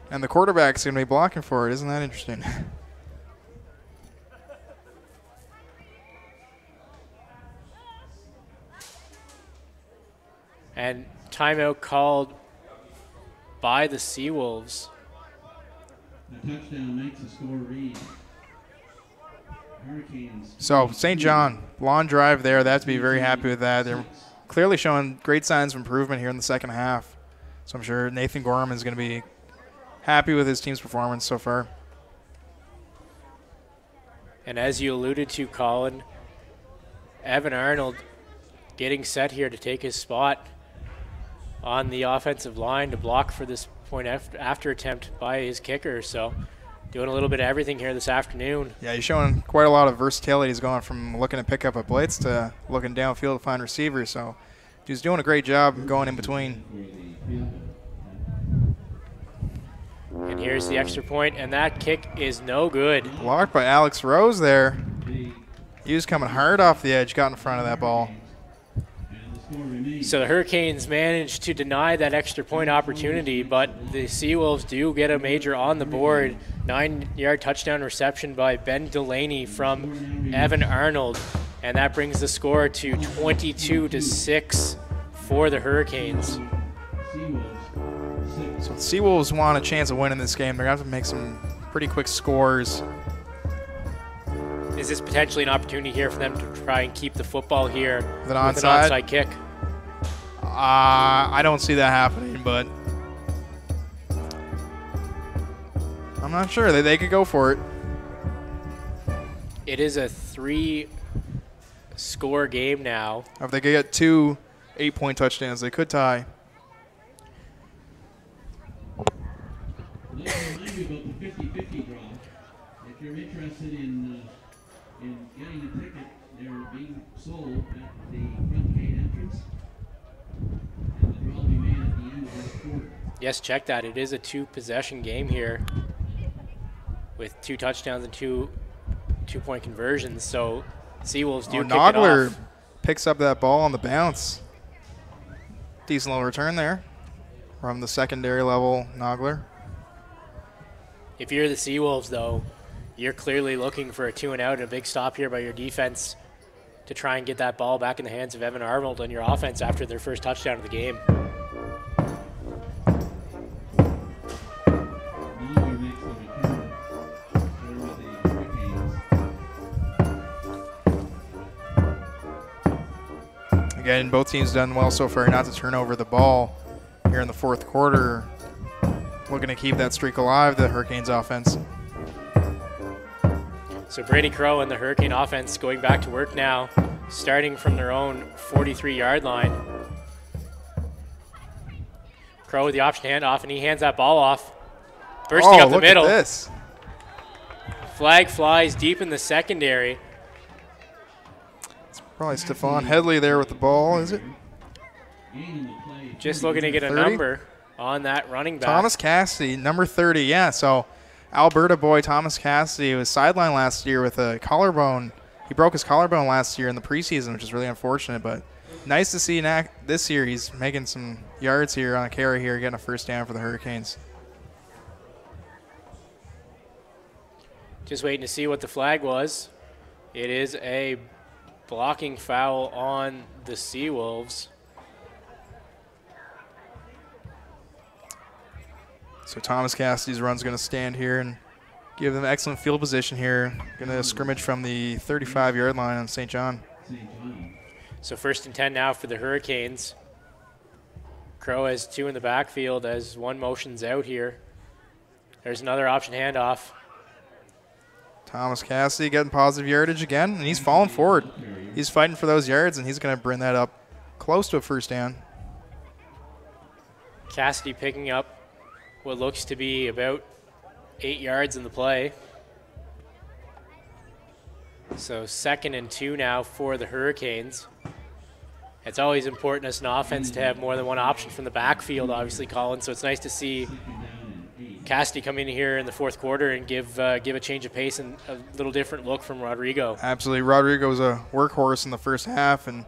And the quarterback's going to be blocking for it. Isn't that interesting? And timeout called by the Seawolves. The touchdown makes the score read. Hurricanes. So St. John, long drive there. They have to be very happy with that. They're clearly showing great signs of improvement here in the second half. So I'm sure Nathan Gorman is going to be happy with his team's performance so far. And as you alluded to, Colin, Evan Arnold getting set here to take his spot on the offensive line to block for this point after attempt by his kicker. So doing a little bit of everything here this afternoon. Yeah, he's showing quite a lot of versatility. He's going from looking to pick up a blitz to looking downfield to find receivers. So he's doing a great job going in between. And here's the extra point, and that kick is no good. Blocked by Alex Rose there. He was coming hard off the edge, got in front of that ball. So the Hurricanes managed to deny that extra point opportunity, but the Seawolves do get a major on the board. 9-yard touchdown reception by Ben Delaney from Evan Arnold, and that brings the score to 22-6 for the Hurricanes. So the Seawolves want a chance of winning this game. They're going to have to make some pretty quick scores. Is this potentially an opportunity here for them to try and keep the football here with an onside kick? I don't see that happening, but I'm not sure. They could go for it. It is a 3-score game now. If they could get 2 8-point touchdowns, they could tie. Let me remind you about the 50-50 draw. If you're interested in getting a ticket, they're being sold at the front gate entrance. And the draw will be made at the end of this quarter. Yes, check that. It is a 2-possession game here with 2 touchdowns and 2 2-point conversions. So Seawolves do kick Nogler it off. picks up that ball on the bounce. Decent little return there from the secondary level, Nogler. If you're the Seawolves, though, you're clearly looking for a 2-and-out and a big stop here by your defense to try and get that ball back in the hands of Evan Arnold and your offense after their first touchdown of the game. Nogler makes the return for the Hurricanes. Again, both teams done well so far not to turn over the ball here in the fourth quarter. Looking to keep that streak alive, the Hurricanes offense. So Brady Crow and the Hurricane offense going back to work now, starting from their own 43-yard line. Crow with the option handoff, and he hands that ball off. Bursting up the middle. Look at this. Flag flies deep in the secondary. It's probably Stephon Headley there with the ball, is it? Just looking to get a 30? number on that running back. Thomas Cassidy, number 30, yeah. So Alberta boy Thomas Cassidy was sidelined last year with a collarbone. He broke his collarbone last year in the preseason, which is really unfortunate. But nice to see this year he's making some yards here on a carry here, getting a first down for the Hurricanes. Just waiting to see what the flag was. It is a blocking foul on the Seawolves. So Thomas Cassidy's run's going to stand here and give them excellent field position here. Going to scrimmage from the 35-yard line on St. John. So 1st and 10 now for the Hurricanes. Crow has 2 in the backfield as one motion's out here. There's another option handoff. Thomas Cassidy getting positive yardage again, and he's falling forward. He's fighting for those yards, and he's going to bring that up close to a first down. Cassidy picking up what looks to be about 8 yards in the play. So 2nd and 2 now for the Hurricanes. It's always important as an offense to have more than one option from the backfield, obviously, Colin. So it's nice to see Cassidy come in here in the fourth quarter and give a change of pace and a little different look from Rodrigo. Absolutely. Rodrigo was a workhorse in the first half, and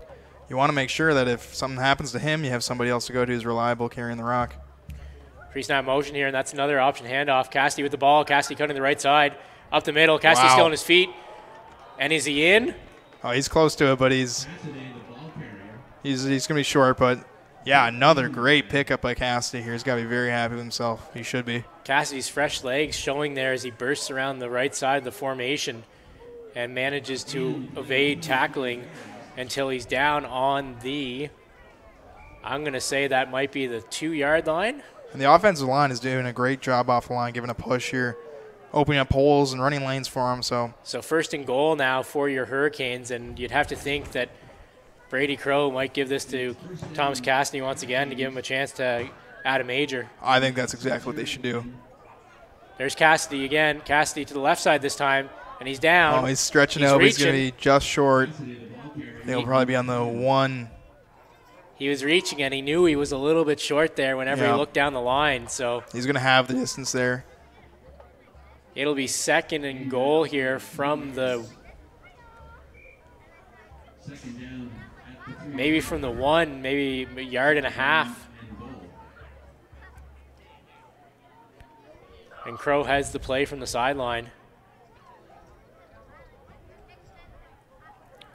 you want to make sure that if something happens to him, you have somebody else to go to who's reliable carrying the rock. Pre-snap motion here, and that's another option handoff. Cassidy with the ball. Cassidy cutting the right side. Up the middle. Cassidy still on his feet. And is he in? Oh, he's close to it, but he's going to be short. But, yeah, another great pickup by Cassidy here. He's got to be very happy with himself. He should be. Cassidy's fresh legs showing there as he bursts around the right side of the formation and manages to evade tackling until he's down on the, I'm going to say that might be the 2-yard line. And the offensive line is doing a great job off the line, giving a push here, opening up holes and running lanes for him. So first and goal now for your Hurricanes, and you'd have to think that Brady Crow might give this to Thomas Cassidy once again to give him a chance to add a major. I think that's exactly what they should do. There's Cassidy again. Cassidy to the left side this time, and he's down. Oh, he's stretching out. He's going to be just short. He'll probably be on the 1. He was reaching, and he knew he was a little bit short there whenever he looked down the line. So he's going to have the distance there. It'll be second and goal here from the maybe from the 1, maybe a yard and a half. And Crow has the play from the sideline.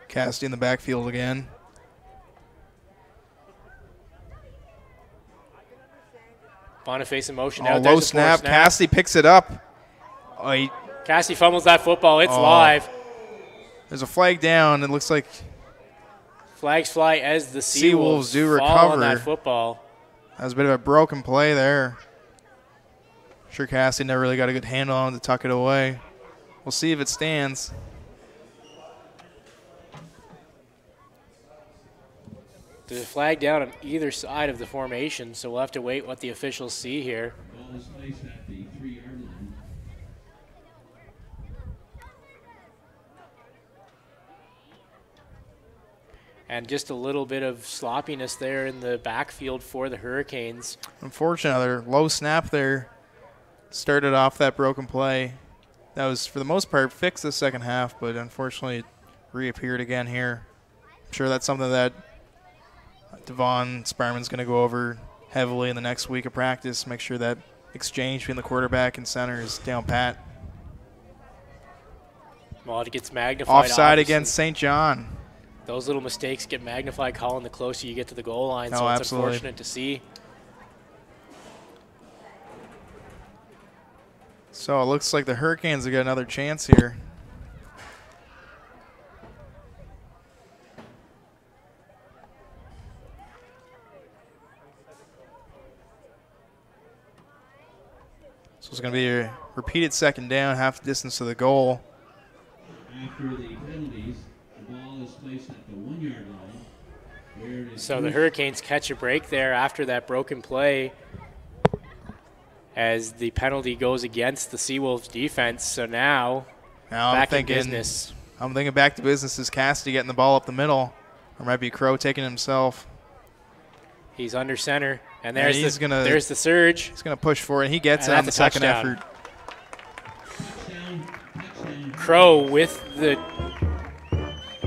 Cassidy in the backfield again. Boniface in motion. Oh, low snap. Cassidy picks it up. Oh, Cassidy fumbles that football. It's live. There's a flag down. It looks like flags fly as the Seawolves do fall recover on that football. That was a bit of a broken play there. Sure, Cassidy never really got a good handle on it to tuck it away. We'll see if it stands. There's a flag down on either side of the formation, so we'll have to wait what the officials see here. Ball is placed at the 3-yard line. And just a little bit of sloppiness there in the backfield for the Hurricanes. Unfortunately, their low snap there started off that broken play. That was, for the most part, fixed the second half, but unfortunately it reappeared again here. I'm sure that's something that Devon Sparman's going to go over heavily in the next week of practice, make sure that exchange between the quarterback and center is down pat. Well, it gets magnified. Offside against St. John. Those little mistakes get magnified, Colin, the closer you get to the goal line, so it's absolutely unfortunate to see. So it looks like the Hurricanes have got another chance here. So it's going to be a repeated second down, half the distance to the goal. After the penalties, the ball is placed at the 1-yard line. So the Hurricanes catch a break there after that broken play as the penalty goes against the Seawolves defense. So now back in business. I'm thinking back to business is Cassidy getting the ball up the middle. Or might be Crow taking it himself. He's under center. And there's there's the surge. He's going to push for it, and he gets it on the second effort. Crow with the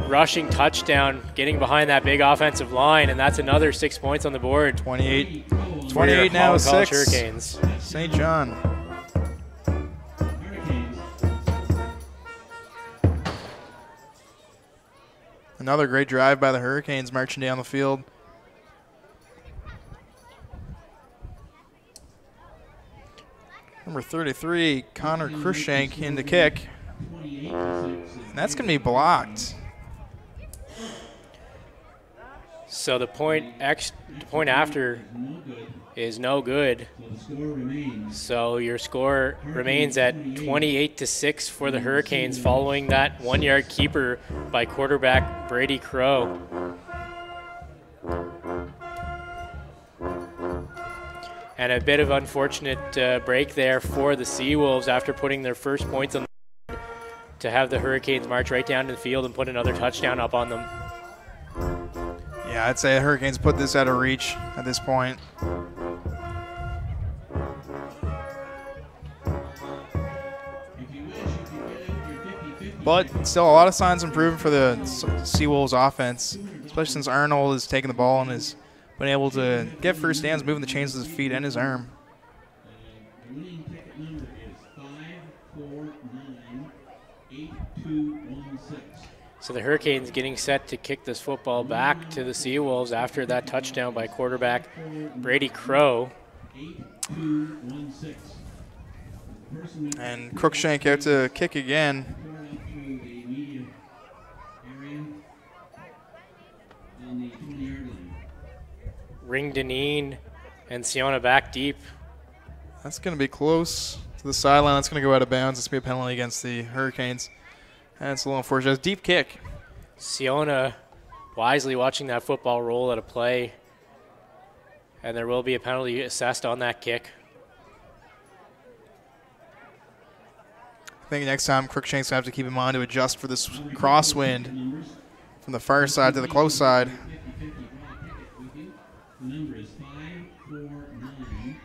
rushing touchdown, getting behind that big offensive line, and that's another 6 points on the board. 28 now, 6. Hurricanes. St. John. Another great drive by the Hurricanes marching down the field. Number 33, Connor Crushank in the kick. And that's going to be blocked. So the point after is no good. So your score remains at 28-6 for the Hurricanes following that 1-yard keeper by quarterback Brady Crow. And a bit of unfortunate break there for the Seawolves after putting their first points on the to have the Hurricanes march right down to the field and put another touchdown up on them. Yeah, I'd say the Hurricanes put this out of reach at this point. But still a lot of signs improving for the Seawolves offense, especially since Arnold has taken the ball and has been able to get first downs, moving the chains with his feet and his arm. The winning ticket number is 5498216. So the Hurricanes getting set to kick this football back to the Seawolves after that touchdown by quarterback Brady Crow. 8216. And Crookshank out to kick again. Ring Deneen and Siona back deep. That's going to be close to the sideline. That's going to go out of bounds. It's going to be a penalty against the Hurricanes. And it's a little unfortunate. Deep kick. Siona wisely watching that football roll at a play. And there will be a penalty assessed on that kick. I think next time Crookshank's going to have to keep in mind to adjust for this crosswind from the far side to the close side. The number is 5498216.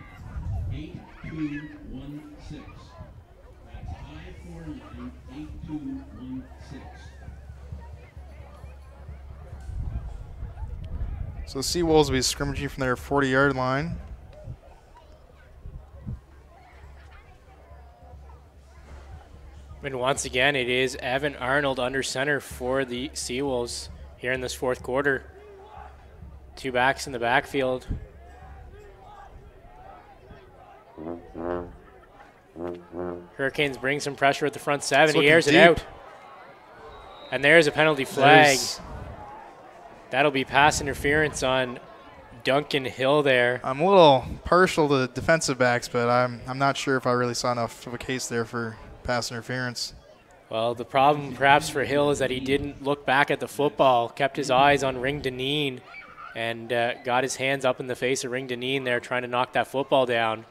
That's 5498216. So the Seawolves will be scrimmaging from their 40-yard line. And once again, it is Evan Arnold under center for the Seawolves here in this fourth quarter. Two backs in the backfield. Hurricanes bring some pressure at the front seven. He airs it out. And there's a penalty flag. That'll be pass interference on Duncan Hill there. I'm a little partial to defensive backs, but I'm not sure if I really saw enough of a case there for pass interference. Well, the problem perhaps for Hill is that he didn't look back at the football, kept his eyes on Ring Deneen, and got his hands up in the face of Ring Deneen there trying to knock that football down.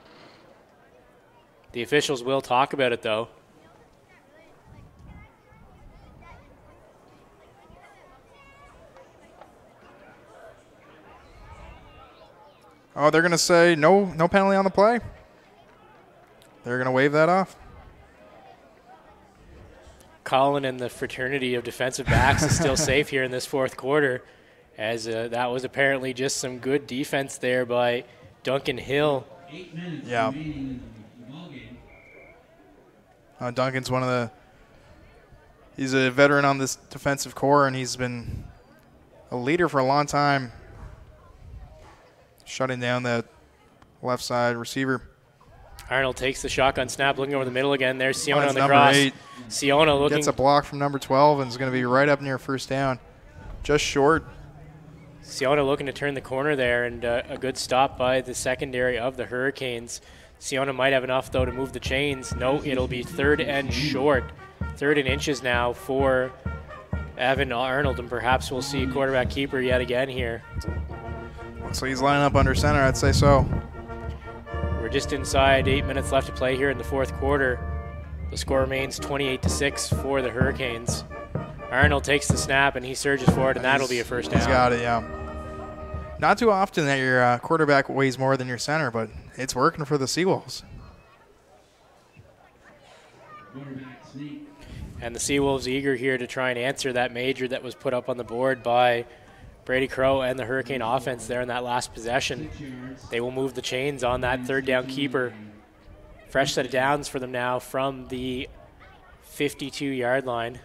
The officials will talk about it, though. Oh, they're going to say no penalty on the play? They're going to wave that off? Colin and the fraternity of defensive backs is still safe here in this fourth quarter, as that was apparently just some good defense there by Duncan Hill. 8 minutes Yeah. remaining in the ballgame. Duncan's he's a veteran on this defensive core, and he's been a leader for a long time, shutting down that left side receiver. Arnold takes the shotgun snap, looking over the middle again. There's Siona on the number cross. 8. Siona looking. Gets a block from number 12 and is going to be right up near first down. Just short. Siona looking to turn the corner there, and a good stop by the secondary of the Hurricanes. Siona might have enough, though, to move the chains. No, it'll be third and short. 3rd and inches now for Evan Arnold, and perhaps we'll see quarterback keeper yet again here. So he's lining up under center, I'd say so. We're just inside 8 minutes left to play here in the fourth quarter. The score remains 28-6 for the Hurricanes. Arnold takes the snap and he surges forward, and that'll be a first down. He's got it, yeah. Not too often that your quarterback weighs more than your center, but it's working for the Seawolves. And the Seawolves eager here to try and answer that major that was put up on the board by Brady Crow and the Hurricane offense there in that last possession. They will move the chains on that third down keeper. Fresh set of downs for them now from the 52-yard line.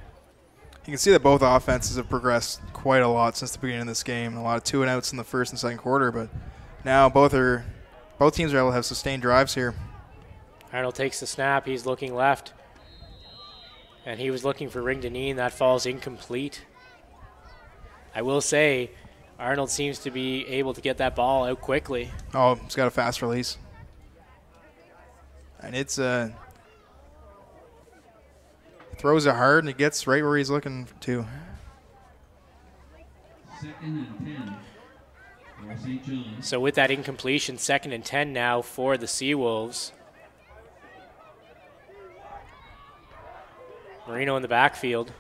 You can see that both offenses have progressed quite a lot since the beginning of this game. A lot of 2-and-outs in the first and second quarter, but now both teams are able to have sustained drives here. Arnold takes the snap. He's looking left. And he was looking for Ring Deneen. That falls incomplete. I will say, Arnold seems to be able to get that ball out quickly. Oh, he's got a fast release. And it's throws it hard, and it gets right where he's looking to. 2nd and 10 for St. John's. So with that incompletion, 2nd and 10 now for the Seawolves. Marino in the backfield.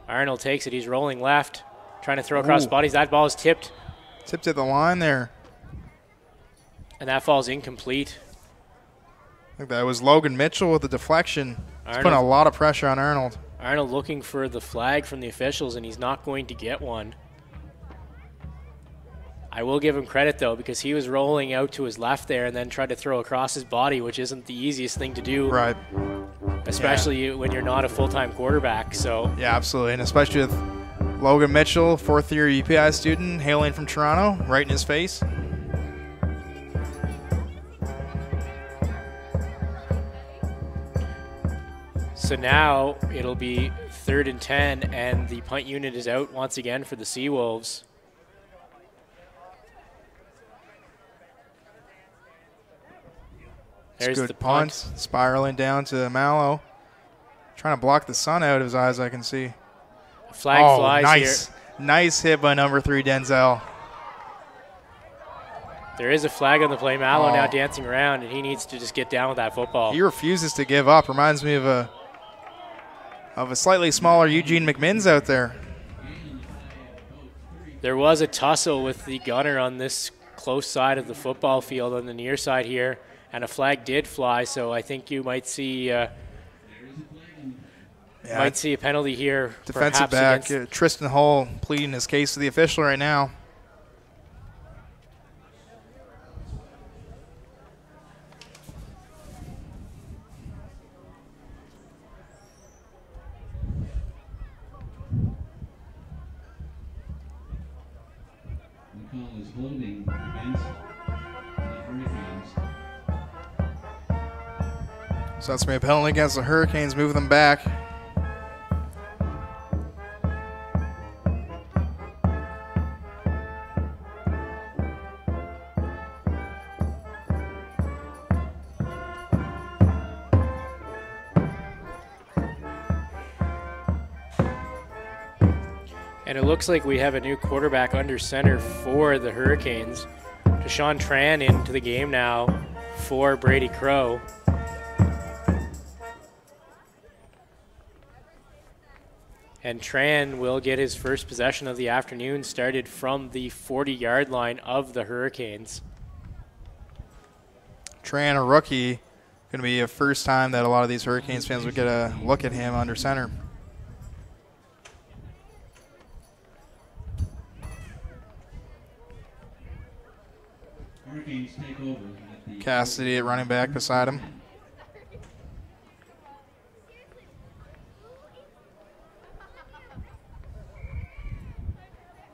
Arnold takes it. He's rolling left, trying to throw across bodies. That ball is tipped. Tipped at the line there. And that falls incomplete. I think that was Logan Mitchell with the deflection. He's Arnold. putting a lot of pressure on Arnold. Arnold looking for the flag from the officials, and he's not going to get one. I will give him credit, though, because he was rolling out to his left there and then tried to throw across his body, which isn't the easiest thing to do. Right. Especially when you're not a full-time quarterback. So yeah, absolutely. And especially with Logan Mitchell, fourth-year UPI student, hailing from Toronto, right in his face. So now it'll be 3rd and 10, and the punt unit is out once again for the Seawolves. There's good the punt. Spiraling down to Mallow. Trying to block the sun out of his eyes, I can see. Flag flies nice. here. Nice hit by number 3, Denzel. There is a flag on the play. Mallow now dancing around, and he needs to just get down with that football. He refuses to give up. Reminds me of a slightly smaller Eugene McMinns out there. There was a tussle with the gunner on this close side of the football field on the near side here, and a flag did fly, so I think you might see a penalty here. Defensive back Tristan Hull pleading his case to the official right now. The call is holding against the Hurricanes. So that's going to be a penalty against the Hurricanes, moving them back. And it looks like we have a new quarterback under center for the Hurricanes. Deshaun Tran into the game now for Brady Crow. And Tran will get his first possession of the afternoon, started from the 40-yard line of the Hurricanes. Tran, a rookie, going to be a first time that a lot of these Hurricanes fans would get a look at him under center. Hurricanes take over at the Cassidy at running back beside him.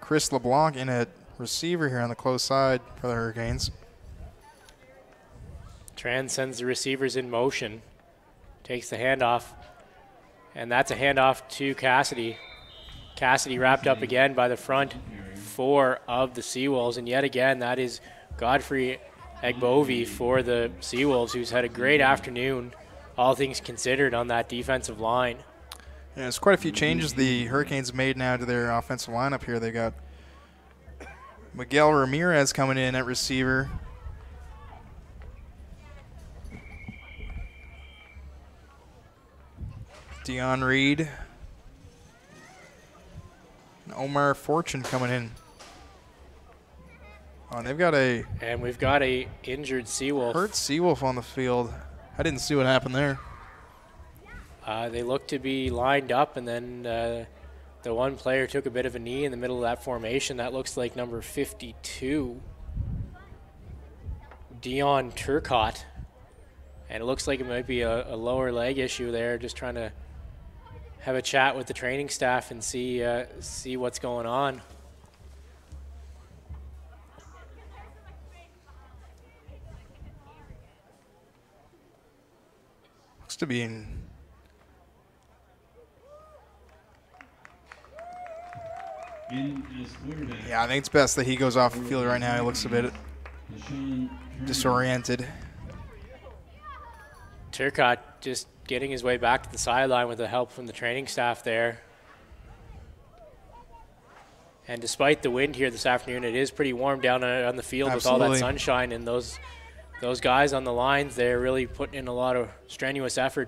Chris LeBlanc in at receiver here on the close side for the Hurricanes. Tran sends the receivers in motion, takes the handoff, and that's a handoff to Cassidy. Cassidy wrapped up again by the front four of the Seawolves, and yet again that is Godfrey Agbovi for the Seawolves, who's had a great afternoon, all things considered, on that defensive line. Yeah, there's quite a few changes the Hurricanes made now to their offensive lineup here. They got Miguel Ramirez coming in at receiver. Dion Reed. And Omar Fortune coming in. Oh, and they've got and we've got a injured Seawolf. Hurt Seawolf on the field. I didn't see what happened there. They looked to be lined up, and then the one player took a bit of a knee in the middle of that formation. That looks like number 52, Dion Turcott. And it looks like it might be a lower leg issue there, just trying to have a chat with the training staff and see what's going on. Looks to be in. Yeah, I think it's best that he goes off the field right now. He looks a bit disoriented. Turcott just getting his way back to the sideline with the help from the training staff there. And despite the wind here this afternoon, it is pretty warm down on the field. Absolutely. With all that sunshine, and those guys on the lines, they're really putting in a lot of strenuous effort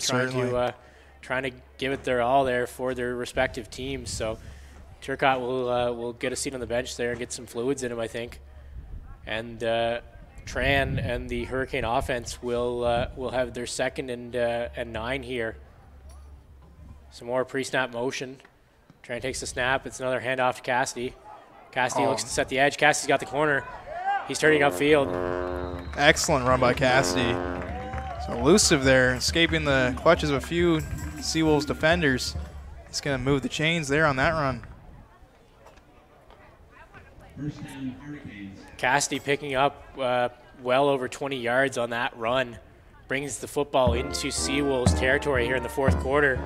trying to give it their all there for their respective teams. So Turcott will get a seat on the bench there and get some fluids in him, I think. And Tran and the Hurricane offense will have their 2nd and 9 here. Some more pre-snap motion. Tran takes the snap. It's another handoff to Cassidy. Cassidy looks to set the edge. Cassidy's got the corner. He's turning upfield. Excellent run by Cassidy. So elusive there, escaping the clutches of a few Seawolves defenders. He's going to move the chains there on that run. Cassidy picking up well over 20 yards on that run. Brings the football into Seawolves territory here in the fourth quarter.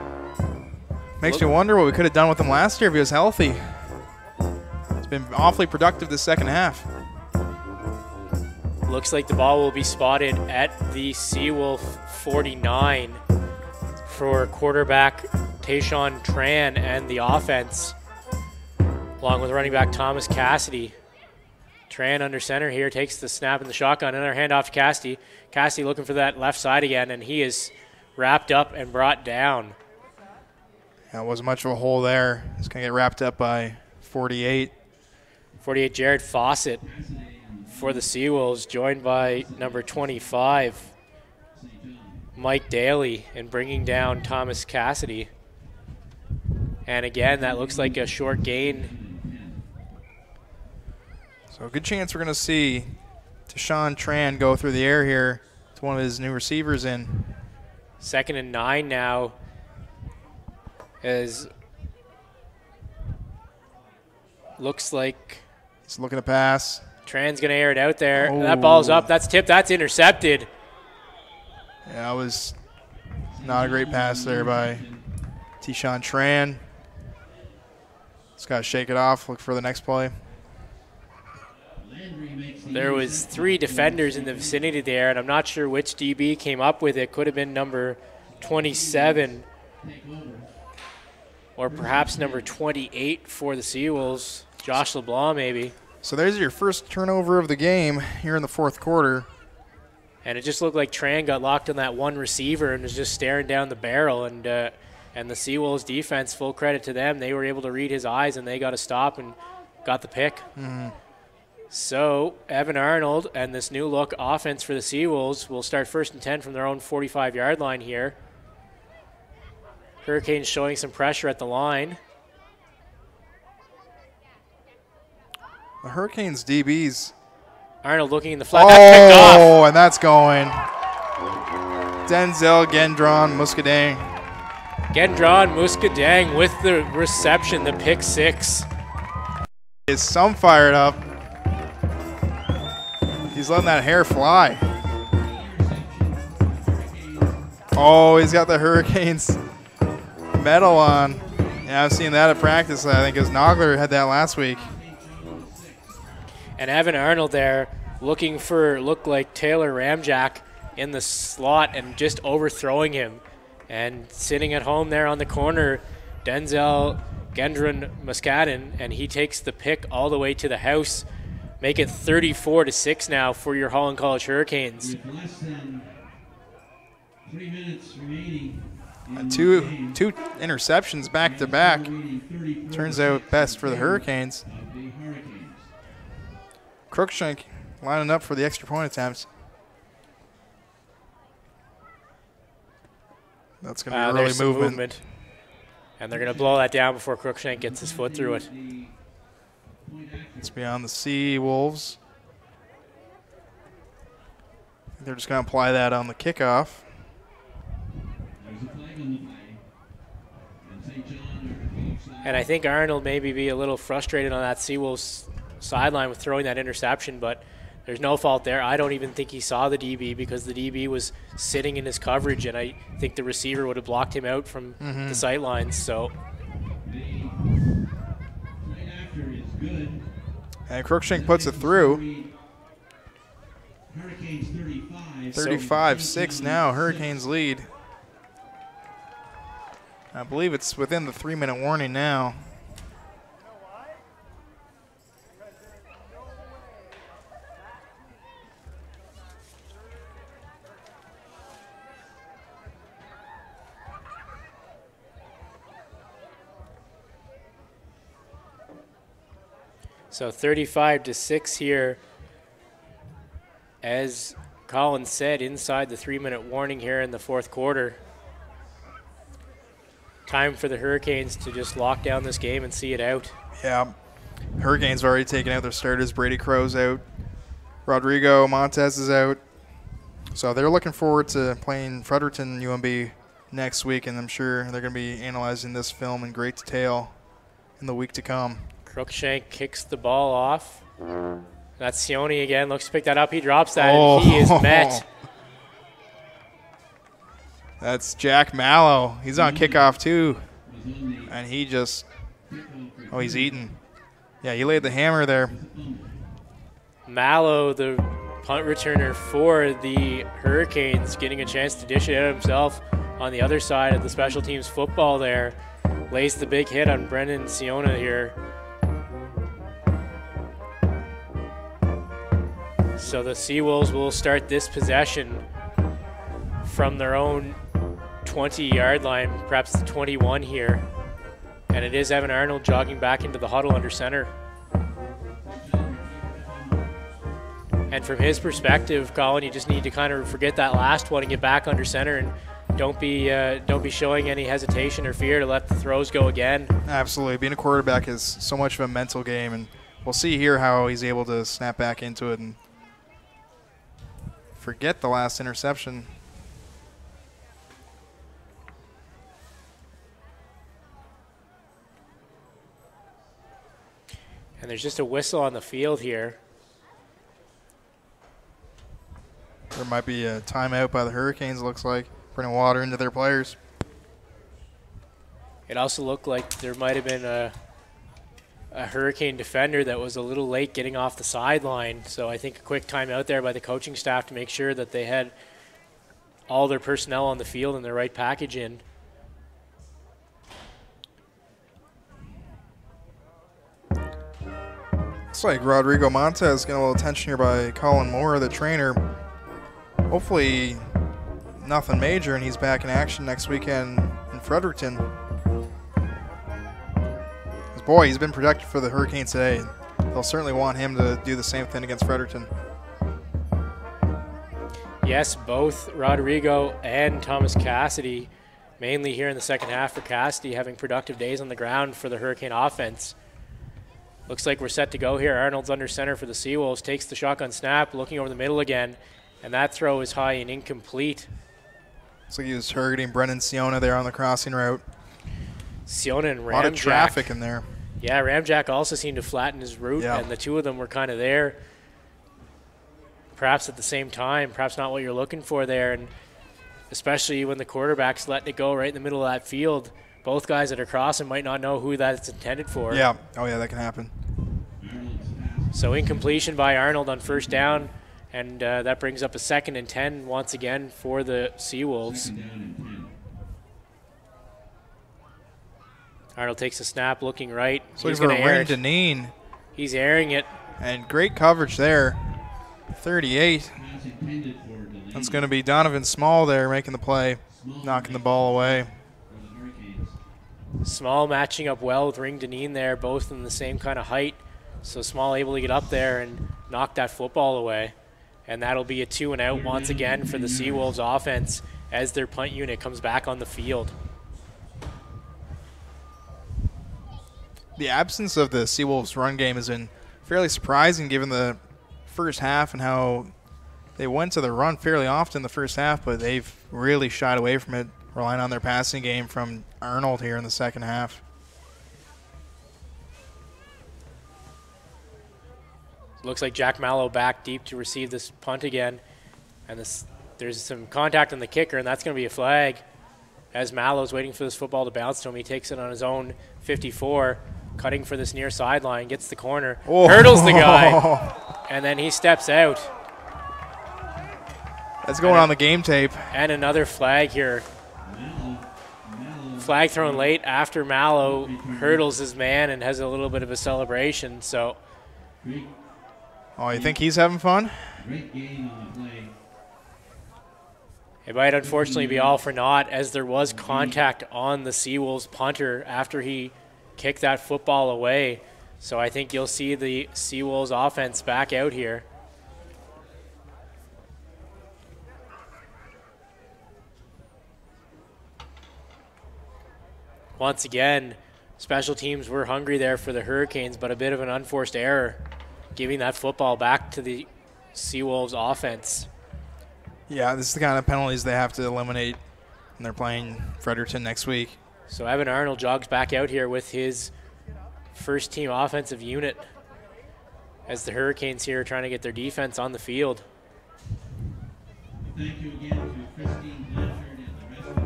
Makes me wonder what we could have done with him last year if he was healthy. It's been awfully productive this second half. Looks like the ball will be spotted at the Seawolf 49 for quarterback Tayshawn Tran and the offense, along with running back Thomas Cassidy. Tran under center here, takes the snap in the shotgun. Another handoff to Cassidy. Cassidy looking for that left side again, and he is wrapped up and brought down. That wasn't much of a hole there. He's going to get wrapped up by 48. 48, Jared Fawcett for the Seawolves, joined by number 25, Mike Daly, and bringing down Thomas Cassidy. And again, that looks like a short gain. So a good chance we're going to see Tayshawn Tran go through the air here to one of his new receivers in. 2nd and 9 now, as looks like he's looking to pass. Tran's going to air it out there. Oh. That ball's up. That's tipped. That's intercepted. Yeah, that was not a great pass there by Tayshawn Tran. Just got to shake it off, look for the next play. There was 3 defenders in the vicinity there, and I'm not sure which DB came up with it. Could have been number 27 or perhaps number 28 for the Seawolves. Josh LeBlanc maybe. So there's your first turnover of the game here in the fourth quarter. And it just looked like Tran got locked on that one receiver and was just staring down the barrel. And the Seawolves defense, full credit to them, they were able to read his eyes and they got a stop and got the pick. Mm-hmm. So Evan Arnold and this new look offense for the Seawolves will start 1st and 10 from their own 45-yard line here. Hurricanes showing some pressure at the line. The Hurricanes DBs. Arnold looking in the flat. That's picked off. Oh, and that's going. Denzel Gendron Muscadang. Gendron Muscadang with the reception, the pick 6. Is some fired up. He's letting that hair fly. Oh, he's got the Hurricanes medal on. Yeah, I've seen that at practice. I think his Nogler had that last week. And Evan Arnold there looked like Taylor Ramjack in the slot and just overthrowing him. And sitting at home there on the corner, Denzel Gendron Muscadin, and he takes the pick all the way to the house. Make it 34-6 now for your Holland College Hurricanes. With less than 3 minutes remaining. Two interceptions back to back. Turns out best for the Hurricanes. Crookshank lining up for the extra point attempts. That's going to be early movement. And they're going to blow that down before Crookshank gets his foot through it. It's beyond the Seawolves. They're just going to apply that on the kickoff. And I think Arnold maybe be a little frustrated on that Seawolves sideline with throwing that interception, but there's no fault there. I don't even think he saw the DB because the DB was sitting in his coverage, and I think the receiver would have blocked him out from the sight lines. So. And Crookshank puts it through. 35-6 now, Hurricanes lead. I believe it's within the 3-minute warning now. So 35-6 here. As Colin said, inside the 3-minute warning here in the fourth quarter. time for the Hurricanes to just lock down this game and see it out. Yeah. Hurricanes have already taken out their starters. Brady Crow's out. Rodrigo Montez is out. So they're looking forward to playing Fredericton UNB next week, and I'm sure they're going to be analyzing this film in great detail in the week to come. Crookshank kicks the ball off. That's Sione again. Looks to pick that up. He drops that, and he is met. That's Jack Mallow. He's on kickoff too. And he just, he's eating. Yeah, he laid the hammer there. Mallow, the punt returner for the Hurricanes, getting a chance to dish it out himself on the other side of the special teams football there. Lays the big hit on Brendan Siona here. So the Seawolves will start this possession from their own 20-yard line, perhaps the 21 here. And it is Evan Arnold jogging back into the huddle under center. And from his perspective, Colin, you just need to kind of forget that last one and get back under center, and don't be showing any hesitation or fear to let the throws go again. Absolutely. Being a quarterback is so much of a mental game, and we'll see here how he's able to snap back into it and forget the last interception. And there's just a whistle on the field here. There might be a timeout by the Hurricanes, it looks like, putting water into their players. It also looked like there might have been a Hurricane defender that was a little late getting off the sideline. So I think a quick timeout there by the coaching staff to make sure that they had all their personnel on the field and the right package in. Looks like Rodrigo Montez getting a little attention here by Colin Moore, the trainer. Hopefully nothing major, and he's back in action next weekend in Fredericton. Boy, he's been productive for the Hurricanes today. They'll certainly want him to do the same thing against Fredericton. Yes, both Rodrigo and Thomas Cassidy, mainly here in the second half for Cassidy, having productive days on the ground for the Hurricane offense. Looks like we're set to go here. Arnold's under center for the Seawolves, takes the shotgun snap, looking over the middle again, and that throw is high and incomplete. Looks like he was targeting Brendan Siona there on the crossing route. Siona and Ramjack. A lot of traffic in there. Yeah, Ramjack also seemed to flatten his route, and the two of them were kind of there, perhaps at the same time, perhaps not what you're looking for there, and especially when the quarterback's letting it go right in the middle of that field. Both guys that are crossing might not know who that's intended for. Yeah, oh yeah, that can happen. So incompletion by Arnold on first down, and that brings up a 2nd and 10 once again for the Seawolves. Arnold takes a snap, looking right. So he's going to air it. Deneen. He's airing it. And great coverage there. 38. That's going to be Donovan Small there making the play, knocking the ball away. Small matching up well with Ring Deneen there, both in the same kind of height. So Small able to get up there and knock that football away. And that'll be a 2-and-out once again for the Seawolves offense as their punt unit comes back on the field. The absence of the Seawolves run game has been fairly surprising given the first half and how they went to the run fairly often in the first half, but they've really shied away from it, relying on their passing game from Arnold here in the second half. Looks like Jack Mallow back deep to receive this punt again. And there's some contact on the kicker, and that's going to be a flag. As Mallow's waiting for this football to bounce to him, he takes it on his own 54, cutting for this near sideline, gets the corner, hurdles the guy, and then he steps out. That's going on the game tape. And another flag here. Flag thrown late after Mallow hurdles his man and has a little bit of a celebration. So, oh, you think he's having fun? It might unfortunately be all for naught, as there was contact on the Seawolves punter after he kicked that football away. So I think you'll see the Seawolves offense back out here. once again, special teams were hungry there for the Hurricanes, but a bit of an unforced error, giving that football back to the Seawolves offense. Yeah, this is the kind of penalties they have to eliminate when they're playing Fredericton next week. So Evan Arnold jogs back out here with his first team offensive unit as the Hurricanes here are trying to get their defense on the field. Thank you again to Christine Blanchard and the rest of the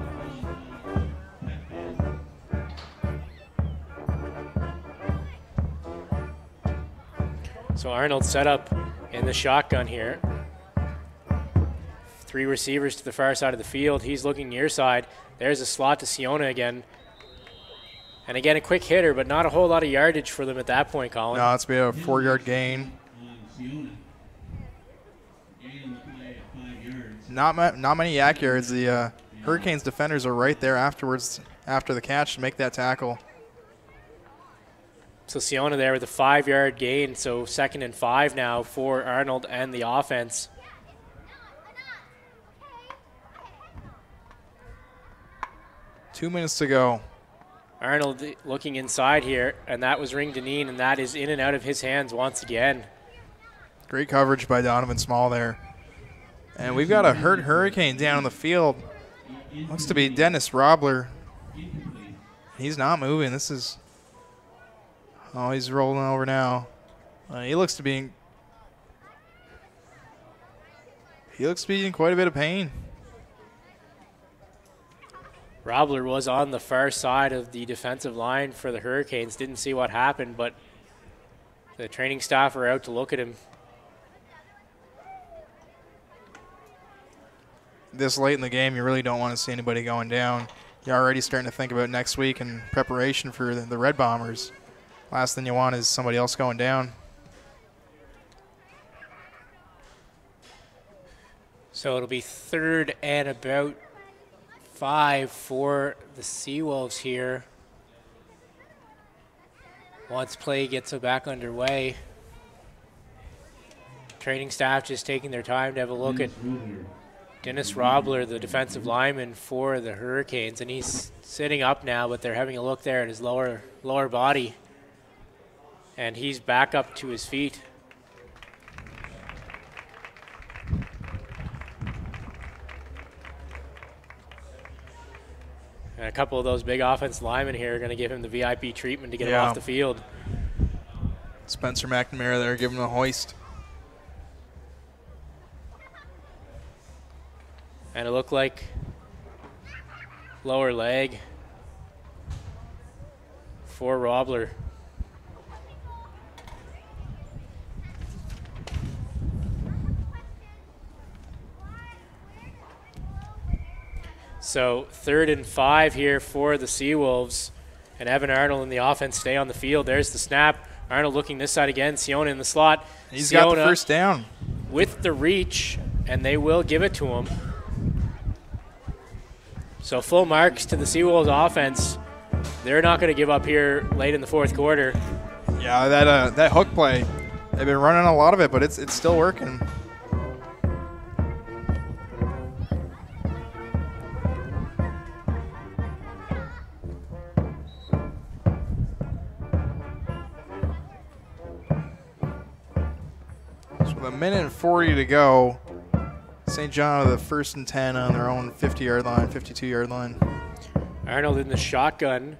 Holland Tech band. So Arnold set up in the shotgun here. 3 receivers to the far side of the field. He's looking near side. There's a slot to Siona again. And again, a quick hitter, but not a whole lot of yardage for them at that point, Colin. No, it's been a 4-yard gain. Not many yak yards. The Hurricanes defenders are right there afterwards, after the catch, to make that tackle. So Siona there with a 5-yard gain. So 2nd and 5 now for Arnold and the offense. Two minutes to go. Arnold looking inside here, and that was Ring Deneen, and that is in and out of his hands once again. Great coverage by Donovan Small there. And we've got a hurt Hurricane down on the field. Looks to be Dennis Robler. He's not moving. This is... Oh, he's rolling over now. He looks to be in quite a bit of pain. Robler was on the far side of the defensive line for the Hurricanes. Didn't see what happened, but the training staff are out to look at him. This late in the game, you really don't want to see anybody going down. You're already starting to think about next week in preparation for the Red Bombers. Last thing you want is somebody else going down. So it'll be 3rd and about 5 for the Seawolves here. Once play gets back underway. Training staff just taking their time to have a look at Dennis Robler, the defensive lineman for the Hurricanes, and he's sitting up now, but they're having a look there at his lower body, and he's back up to his feet. And a couple of those big offensive linemen here are going to give him the VIP treatment to get him off the field. Spencer McNamara there giving him a hoist. And it looked like lower leg for Robler. So 3rd and 5 here for the Seawolves. And Evan Arnold and the offense stay on the field. There's the snap. Arnold looking this side again. Siona in the slot. He's got the first down. With the reach, and they will give it to him. So full marks to the Seawolves offense. They're not going to give up here late in the 4th quarter. Yeah, that hook play, they've been running a lot of it, but it's still working. So with 1:40 to go, St. John with the 1st and 10 on their own 50-yard line, 52-yard line. Arnold in the shotgun.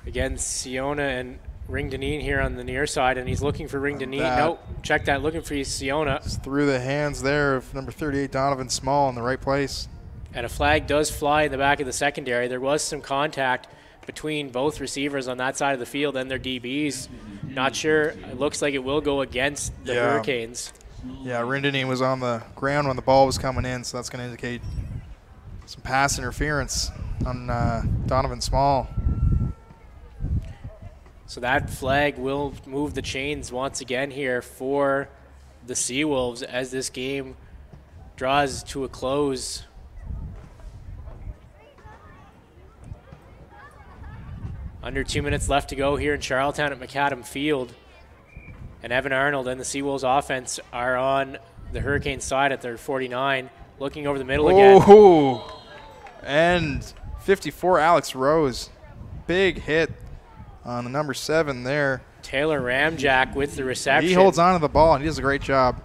Again, Siona and Ring Deneen here on the near side, and he's looking for Ring Deneen. Nope, check that, looking for Siona. It's through the hands there of number 38, Donovan Small, in the right place. And a flag does fly in the back of the secondary. There was some contact between both receivers on that side of the field and their DBs. Not sure. It looks like it will go against the Hurricanes. Yeah, Rindeneen was on the ground when the ball was coming in, so that's going to indicate some pass interference on Donovan Small. So that flag will move the chains once again here for the Seawolves as this game draws to a close. Under 2 minutes left to go here in Charlottetown at McAdam Field. And Evan Arnold and the Seawolves offense are on the Hurricane side at their 49, looking over the middle again. Oh, and 54, Alex Rose. Big hit on the number 7 there. Taylor Ramjack with the reception. He holds on to the ball, and he does a great job.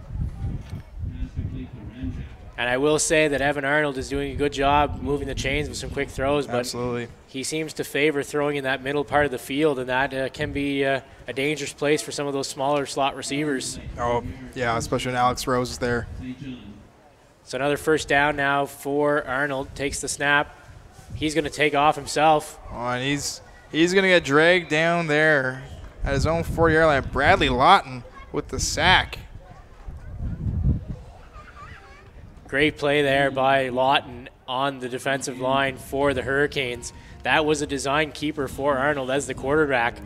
And I will say that Evan Arnold is doing a good job moving the chains with some quick throws, but Absolutely. he seems to favor throwing in that middle part of the field, and that can be a dangerous place for some of those smaller slot receivers. Oh, yeah, especially when Alex Rose is there. So another first down now for Arnold. Takes the snap. He's going to take off himself. Oh, and he's going to get dragged down there at his own 40-yard line. Bradley Lawton with the sack. Great play there by Lawton on the defensive line for the Hurricanes. That was a design keeper for Arnold as the quarterback,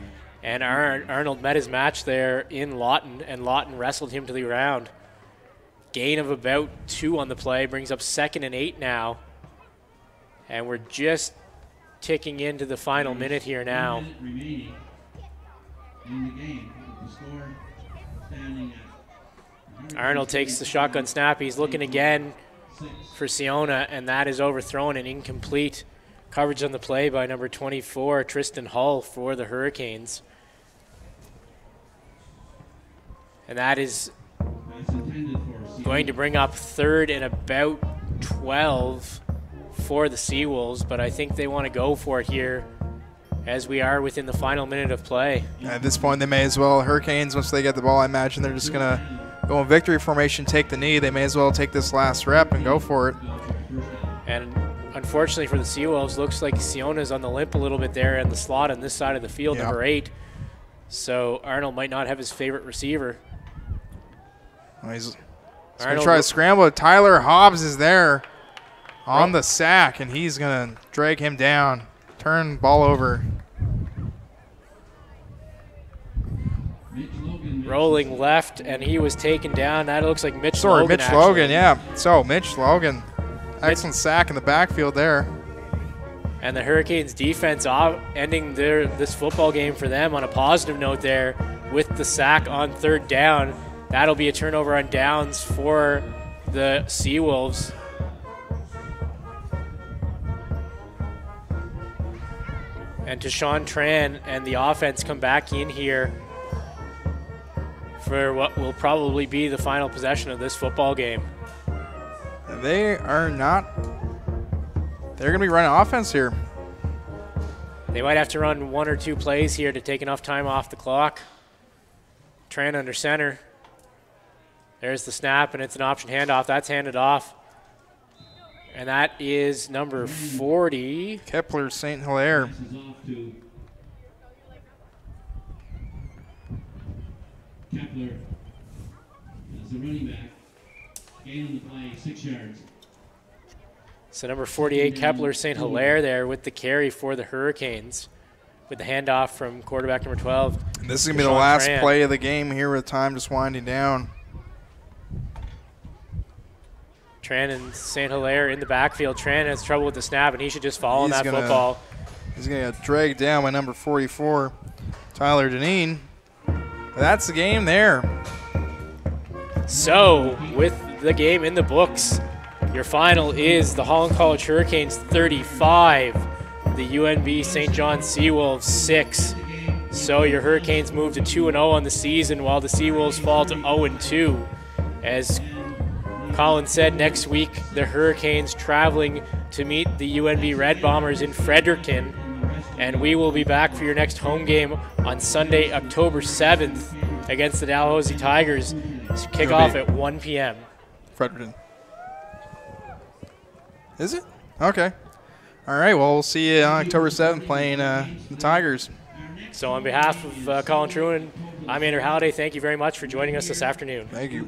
and Arnold met his match there in Lawton, and Lawton wrestled him to the ground. Gain of about 2 on the play brings up 2nd and 8 now, and we're just ticking into the final minute here now. Remaining in the game. The score standing at Arnold takes the shotgun snap. He's looking again for Siona, and that is overthrown and incomplete. Coverage on the play by number 24, Tristan Hull, for the Hurricanes. And that is going to bring up 3rd and about 12 for the Seawolves, but I think they want to go for it here as we are within the final minute of play. At this point, they may as well. Hurricanes, once they get the ball, I imagine they're just going to go in victory formation, take the knee. They may as well take this last rep and go for it. And unfortunately for the Seawolves, looks like Siona's on the limp a little bit there in the slot on this side of the field, Yep. number 8. So Arnold might not have his favorite receiver. Well, he's going to try to scramble. Tyler Hobbs is there on the sack, and he's going to drag him down, turn ball over. Rolling left, and he was taken down. That looks like Mitch Sorry, Logan. Mitch Logan, yeah. So, Mitch Logan. Excellent sack in the backfield there. And the Hurricanes defense ending this football game for them on a positive note there with the sack on 3rd down. That'll be a turnover on downs for the Seawolves. And Tashawn Tran and the offense come back in here for what will probably be the final possession of this football game. They are not. They're going to be running offense here. They might have to run 1 or 2 plays here to take enough time off the clock. Tran under center. There's the snap, and it's an option handoff. That's handed off. And that is number 40. Kepler St. Hilaire. Kepler as the running back. Gain on the play, 6 yards. So number 48, Kepler St. Hilaire there with the carry for the Hurricanes with the handoff from quarterback number 12. And this is going to be the last play of the game here with time just winding down. Tran and St. Hilaire in the backfield. Tran has trouble with the snap, and he should just fall on that football. He's going to get dragged down by number 44, Tyler Deneen. That's the game there. So, with the game in the books, your final is the Holland College Hurricanes 35, the UNB St. John Seawolves 6. So your Hurricanes move to 2-0 on the season, while the Seawolves fall to 0-2. As Colin said, next week the Hurricanes traveling to meet the UNB Red Bombers in Fredericton, and we will be back for your next home game on Sunday, October 7th against the Dalhousie Tigers. Kick off at 1 p.m. Fredericton. Is it? Okay. All right, well, we'll see you on October 7th playing the Tigers. So on behalf of Colin Truan, I'm Andrew Halliday. Thank you very much for joining us this afternoon. Thank you.